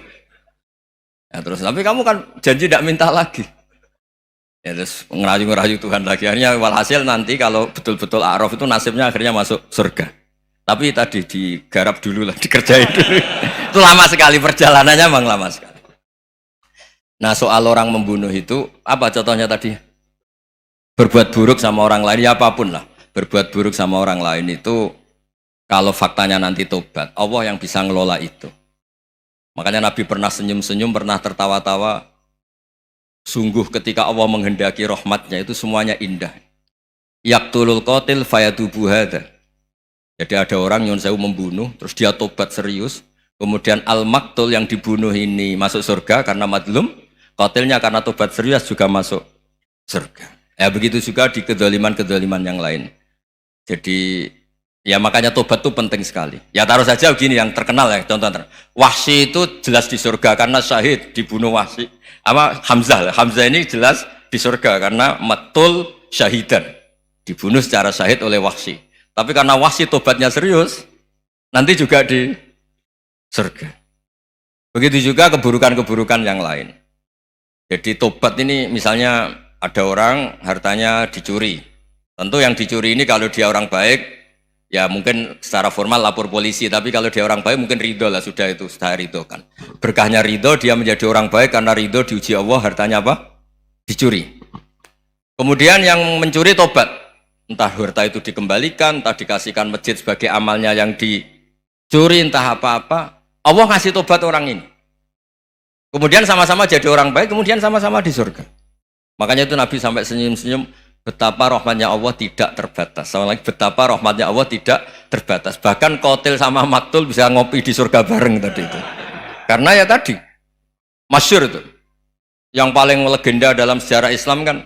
Ya, terus tapi kamu kan janji tidak minta lagi. Ya, terus ngerayu-ngerayu Tuhan lagi. Akhirnya walhasil nanti kalau betul-betul A'raf itu nasibnya akhirnya masuk surga. Tapi tadi digarap dulu lah, dikerjain dulu. Itu lama sekali perjalanannya, memang lama sekali. Nah soal orang membunuh itu apa contohnya tadi? Berbuat buruk sama orang lain, ya apapun lah. Berbuat buruk sama orang lain itu kalau faktanya nanti tobat, Allah yang bisa ngelola itu. Makanya Nabi pernah senyum-senyum, pernah tertawa-tawa. Sungguh ketika Allah menghendaki rahmatnya itu semuanya indah. Yaqtulul qatil fayatubu hadza. Jadi ada orang nyun sewu membunuh, terus dia tobat serius. Kemudian al-maktul yang dibunuh ini masuk surga karena madlum. Qatilnya karena tobat serius juga masuk surga. Ya begitu juga di kedoliman-kedoliman yang lain. Jadi ya makanya tobat itu penting sekali. Ya taruh saja begini yang terkenal ya, contoh Wahsy itu jelas di surga karena syahid dibunuh Wahsy. Apa Hamzah? Hamzah ini jelas di surga karena matul syahidan, dibunuh secara syahid oleh Wahsy. Tapi karena Wahsy tobatnya serius, nanti juga di surga. Begitu juga keburukan-keburukan yang lain. Jadi tobat ini misalnya ada orang hartanya dicuri. Tentu yang dicuri ini kalau dia orang baik, ya mungkin secara formal lapor polisi, tapi kalau dia orang baik mungkin ridho lah, sudah itu, sudah ridho kan. Berkahnya ridho, dia menjadi orang baik karena ridho diuji Allah, hartanya apa? Dicuri. Kemudian yang mencuri tobat, entah harta itu dikembalikan, entah dikasihkan masjid sebagai amalnya yang dicuri, entah apa-apa, Allah ngasih tobat orang ini. Kemudian sama-sama jadi orang baik, kemudian sama-sama di surga. Makanya itu Nabi sampai senyum-senyum, betapa rahmatnya Allah tidak terbatas. Sama lagi, betapa rahmatnya Allah tidak terbatas. Bahkan qatil sama maktul bisa ngopi di surga bareng tadi itu. Karena ya tadi, masyhur itu. Yang paling legenda dalam sejarah Islam kan,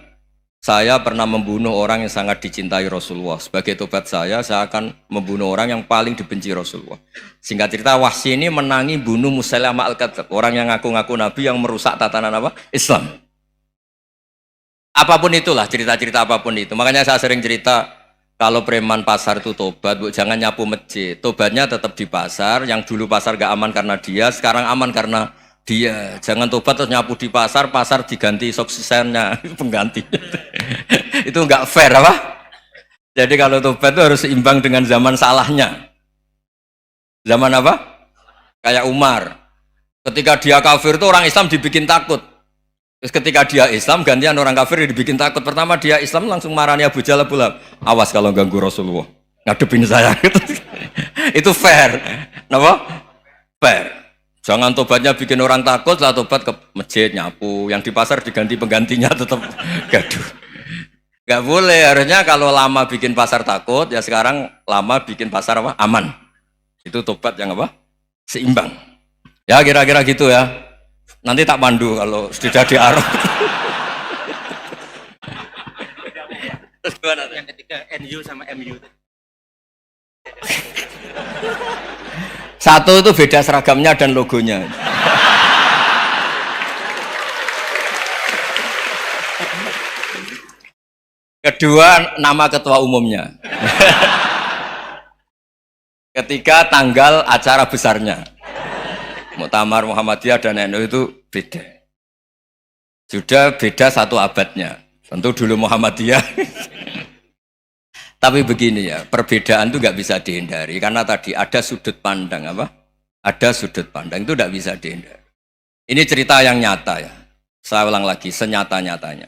saya pernah membunuh orang yang sangat dicintai Rasulullah. Sebagai tobat saya akan membunuh orang yang paling dibenci Rasulullah. Singkat cerita, Wahsy ini menangi bunuh Musailamah al-Kadzdzab, orang yang ngaku-ngaku Nabi yang merusak tatanan apa? Islam. Apapun itulah, cerita-cerita apapun itu. Makanya saya sering cerita, kalau preman pasar itu tobat, bu, jangan nyapu masjid. Tobatnya tetap di pasar, yang dulu pasar gak aman karena dia, sekarang aman karena dia. Jangan tobat terus nyapu di pasar, pasar diganti soksisennya, pengganti. Itu nggak fair apa? Jadi kalau tobat itu harus seimbang dengan zaman salahnya. Zaman apa? Kayak Umar. Ketika dia kafir itu orang Islam dibikin takut. Terus ketika dia Islam, gantian orang kafir dibikin takut. Pertama dia Islam langsung marahnya Abu Jahal, awas kalau ganggu Rasulullah, ngadepin saya. Itu fair, kenapa? Fair. Jangan tobatnya bikin orang takut, lah tobat ke masjid nyapu, yang di pasar diganti penggantinya tetap gaduh. Gak boleh, harusnya kalau lama bikin pasar takut, ya sekarang lama bikin pasar apa? Aman. Itu tobat yang apa? Seimbang. Ya kira-kira gitu ya. Nanti tak pandu kalau sudah diarah. Terus gimana? Yang ketiga NU sama MU. Satu itu beda seragamnya dan logonya. Kedua, nama ketua umumnya. Ketiga, tanggal acara besarnya. Muktamar Muhammadiyah dan NU itu beda. Sudah beda satu abadnya. Tentu dulu Muhammadiyah. Tapi begini ya, perbedaan itu nggak bisa dihindari. Karena tadi ada sudut pandang apa? Ada sudut pandang itu nggak bisa dihindari. Ini cerita yang nyata ya. Saya ulang lagi, senyata-nyatanya.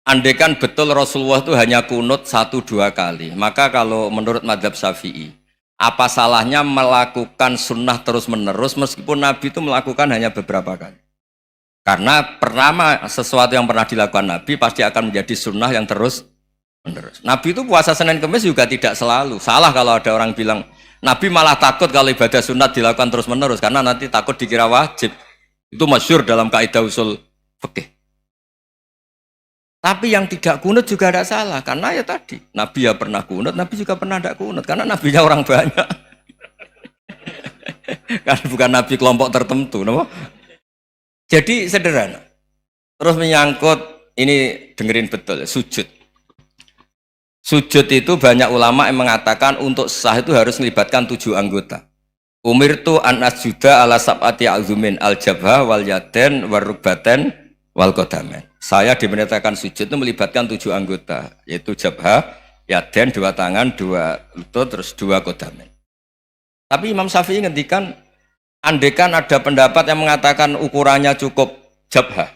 Andaikan betul Rasulullah itu hanya kunut 1-2 kali, maka kalau menurut mazhab Syafi'i, apa salahnya melakukan sunnah terus-menerus meskipun Nabi itu melakukan hanya beberapa kali? Karena pertama sesuatu yang pernah dilakukan Nabi pasti akan menjadi sunnah yang terus-menerus. Nabi itu puasa Senin Kemis juga tidak selalu. Salah kalau ada orang bilang, Nabi malah takut kalau ibadah sunat dilakukan terus-menerus karena nanti takut dikira wajib. Itu masyhur dalam kaidah usul fikih. Tapi yang tidak kunut juga tidak salah, karena ya tadi, Nabi ya pernah kunut, Nabi juga pernah tidak kunut, karena Nabinya orang banyak. Karena bukan Nabi kelompok tertentu, no? Jadi sederhana. Terus menyangkut, ini dengerin betul, sujud. Sujud itu banyak ulama yang mengatakan untuk sah itu harus melibatkan 7 anggota. Umirtu an asjuda ala sab'ati azumin al-jabha wal yaden wal rukbaten wal qadamen. Saya diperintahkan sujud itu melibatkan 7 anggota, yaitu jabha, yaden 2 tangan, 2 lutut, terus 2 qadamen. Tapi Imam Syafi'i ngendikan, andaikan ada pendapat yang mengatakan ukurannya cukup jabha,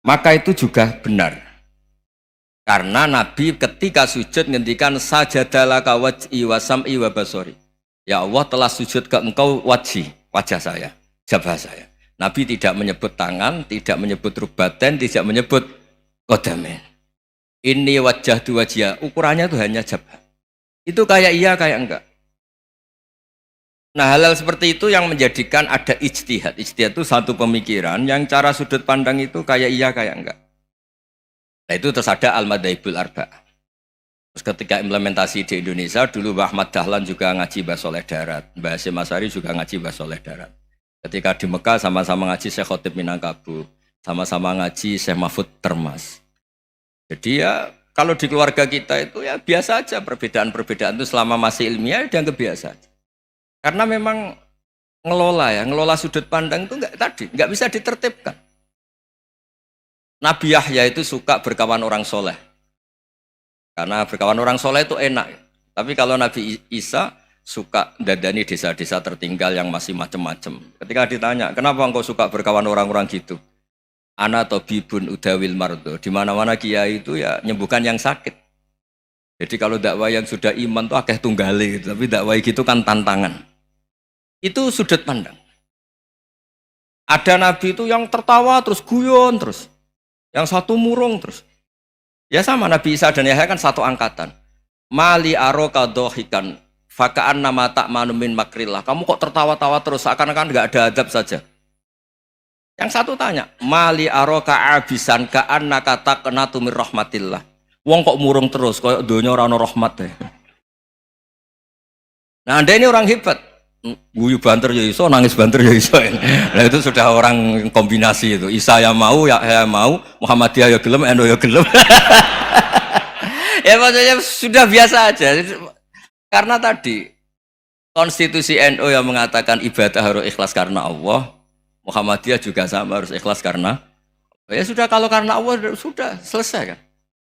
maka itu juga benar. Karena Nabi ketika sujud ngendikan sajadalaka waj'i wa sam'i wa basori. Ya Allah telah sujud ke engkau wajah saya, jabha saya. Nabi tidak menyebut tangan, tidak menyebut rukbaten, tidak menyebut qadamen. Ini wajah dua wajah, ukurannya itu hanya jabha. Itu kayak iya, kayak enggak. Nah, hal-hal seperti itu yang menjadikan ada ijtihad. Ijtihad itu satu pemikiran yang cara sudut pandang itu kayak iya, kayak enggak. Nah, itu terus ada al-madhaibul arba'ah. Terus ketika implementasi di Indonesia, dulu Mbah Ahmad Dahlan juga ngaji Mbah Soleh Darat, Mbah Hasyim Asy'ari juga ngaji Mbah Soleh Darat. Ketika di Mekah sama-sama ngaji Syekh Khotib Minangkabau, sama-sama ngaji Syekh Mahfud Termas. Jadi ya kalau di keluarga kita itu ya biasa aja, perbedaan-perbedaan itu selama masih ilmiah dianggap biasa aja. Karena memang ngelola sudut pandang itu nggak bisa ditertibkan. Nabi Yahya itu suka berkawan orang soleh. Karena berkawan orang soleh itu enak. Tapi kalau Nabi Isa suka dadani desa-desa tertinggal yang masih macam-macam. Ketika ditanya, kenapa engkau suka berkawan orang-orang gitu? Ana tabibun udawil mardo. Di mana-mana kiai itu ya nyembuhkan yang sakit. Jadi kalau dakwah yang sudah iman tuh akeh tunggale gitu. Tapi dakwah gitu kan tantangan. Itu sudut pandang. Ada nabi itu yang tertawa terus guyon terus. Yang satu murung terus. Ya sama Nabi Isa dan Yahya kan satu angkatan. Mali aroka dohikan fakaan nama tak manumin makrillah. Kamu kok tertawa-tawa terus, seakan-akan nggak ada adab saja. Yang satu tanya, mali aroka abisan kaan nakata kena tumir rahmatillah. Wong kok murung terus, kayak dunia orang rahmat deh. Nah, Anda ini orang hebat. Guyu banter ya iso, nangis banter ya iso. Nah itu sudah orang kombinasi itu. Isa ya mau, ya mau, Muhammadiyah ya gelem, NU ya gelem. Ya maksudnya sudah biasa aja. Karena tadi konstitusi NU yang mengatakan ibadah harus ikhlas karena Allah, Muhammadiyah juga sama harus ikhlas karena ya sudah, kalau karena Allah sudah selesai kan.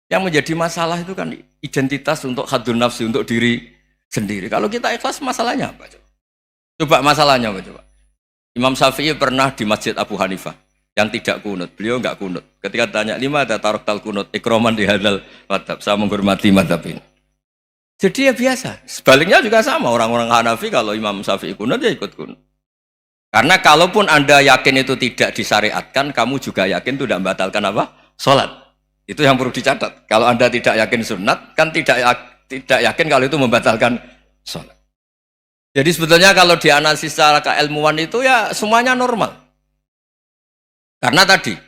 Yang menjadi masalah itu kan identitas untuk hadun nafsi, untuk diri sendiri. Kalau kita ikhlas masalahnya apa? Coba masalahnya apa coba? Imam Syafi'i pernah di Masjid Abu Hanifah yang tidak kunut. Beliau enggak kunut. Ketika tanya, lima ada taroktal kunut, ikroman di hadal madhab. Saya menghormati madhab ini. Jadi ya biasa. Sebaliknya juga sama. Orang-orang Hanafi kalau Imam Syafi'i kunut ya ikut kunut. Karena kalaupun Anda yakin itu tidak disyariatkan, kamu juga yakin itu tidak membatalkan apa? Sholat. Itu yang perlu dicatat. Kalau Anda tidak yakin sunat, kan tidak yakin kalau itu membatalkan sholat. Jadi sebetulnya kalau dianalisis secara keilmuan itu ya semuanya normal. Karena tadi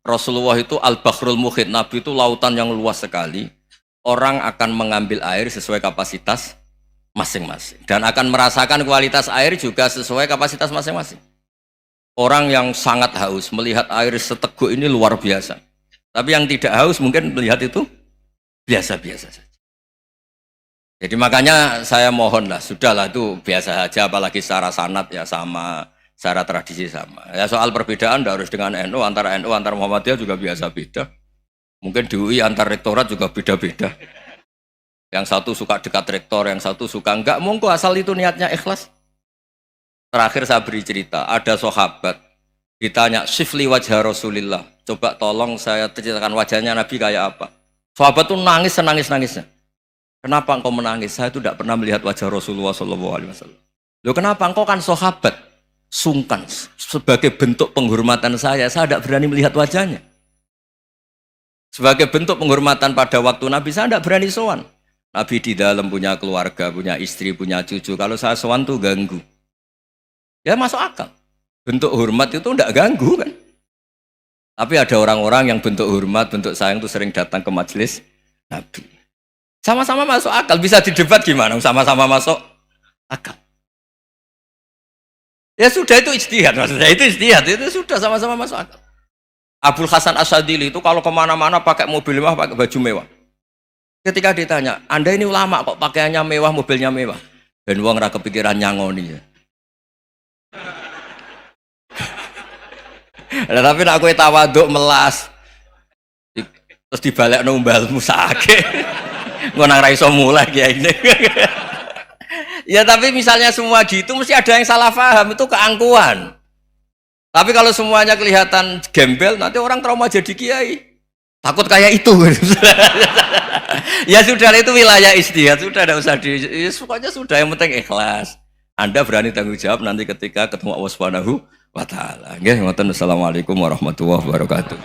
Rasulullah itu al-bahrul muhit, Nabi itu lautan yang luas sekali. Orang akan mengambil air sesuai kapasitas masing-masing dan akan merasakan kualitas air juga sesuai kapasitas masing-masing. Orang yang sangat haus melihat air seteguk ini luar biasa. Tapi yang tidak haus mungkin melihat itu biasa-biasa saja. Jadi makanya saya mohonlah, sudahlah itu biasa saja, apalagi secara sanad ya sama, secara tradisi sama. Ya soal perbedaan tidak harus dengan NU, antara Muhammadiyah juga biasa beda. Mungkin di UI antar rektorat juga beda-beda. Yang satu suka dekat rektor, yang satu suka enggak. Monggo asal itu niatnya ikhlas. Terakhir saya beri cerita, ada sahabat ditanya, "Sifli wajah Rasulillah." Coba tolong saya ceritakan wajahnya Nabi kayak apa. Sahabat itu nangis senangis-nangisnya. Kenapa engkau menangis? Saya itu tidak pernah melihat wajah Rasulullah SAW. Loh kenapa? Engkau kan sahabat. Sungkan. Sebagai bentuk penghormatan saya tidak berani melihat wajahnya. Sebagai bentuk penghormatan pada waktu Nabi, saya tidak berani sowan. Nabi di dalam punya keluarga, punya istri, punya cucu. Kalau saya sowan tuh ganggu. Ya masuk akal. Bentuk hormat itu tidak ganggu kan. Tapi ada orang-orang yang bentuk hormat, bentuk sayang itu sering datang ke majelis Nabi. Sama-sama masuk akal, bisa didebat gimana? Sama-sama masuk akal. Ya sudah, itu ijtihad, maksudnya itu ijtihad, itu sudah sama-sama masuk akal. Abul Hasan Asyadili itu kalau kemana-mana pakai mobil mewah, pakai baju mewah. Ketika ditanya, Anda ini ulama kok pakaiannya mewah, mobilnya mewah? Dan wong ra kepikiran nyangoni ya. Nah, tapi nak kowe tawaduk melas, terus dibalik numbalmu sakit. Ngonang ra iso mulai kiai ini. Ya tapi misalnya semua gitu mesti ada yang salah paham, itu keangkuhan. Tapi kalau semuanya kelihatan gembel, nanti orang trauma jadi kiai. Takut kayak itu. Ya sudah, itu wilayah ijtihad, sudah tidak usah pokoknya sudah, yang penting ikhlas. Anda berani tanggung jawab nanti ketika ketemu Allah Subhanahu wa taala. Nggih, ngoten. Assalamualaikum warahmatullahi wabarakatuh.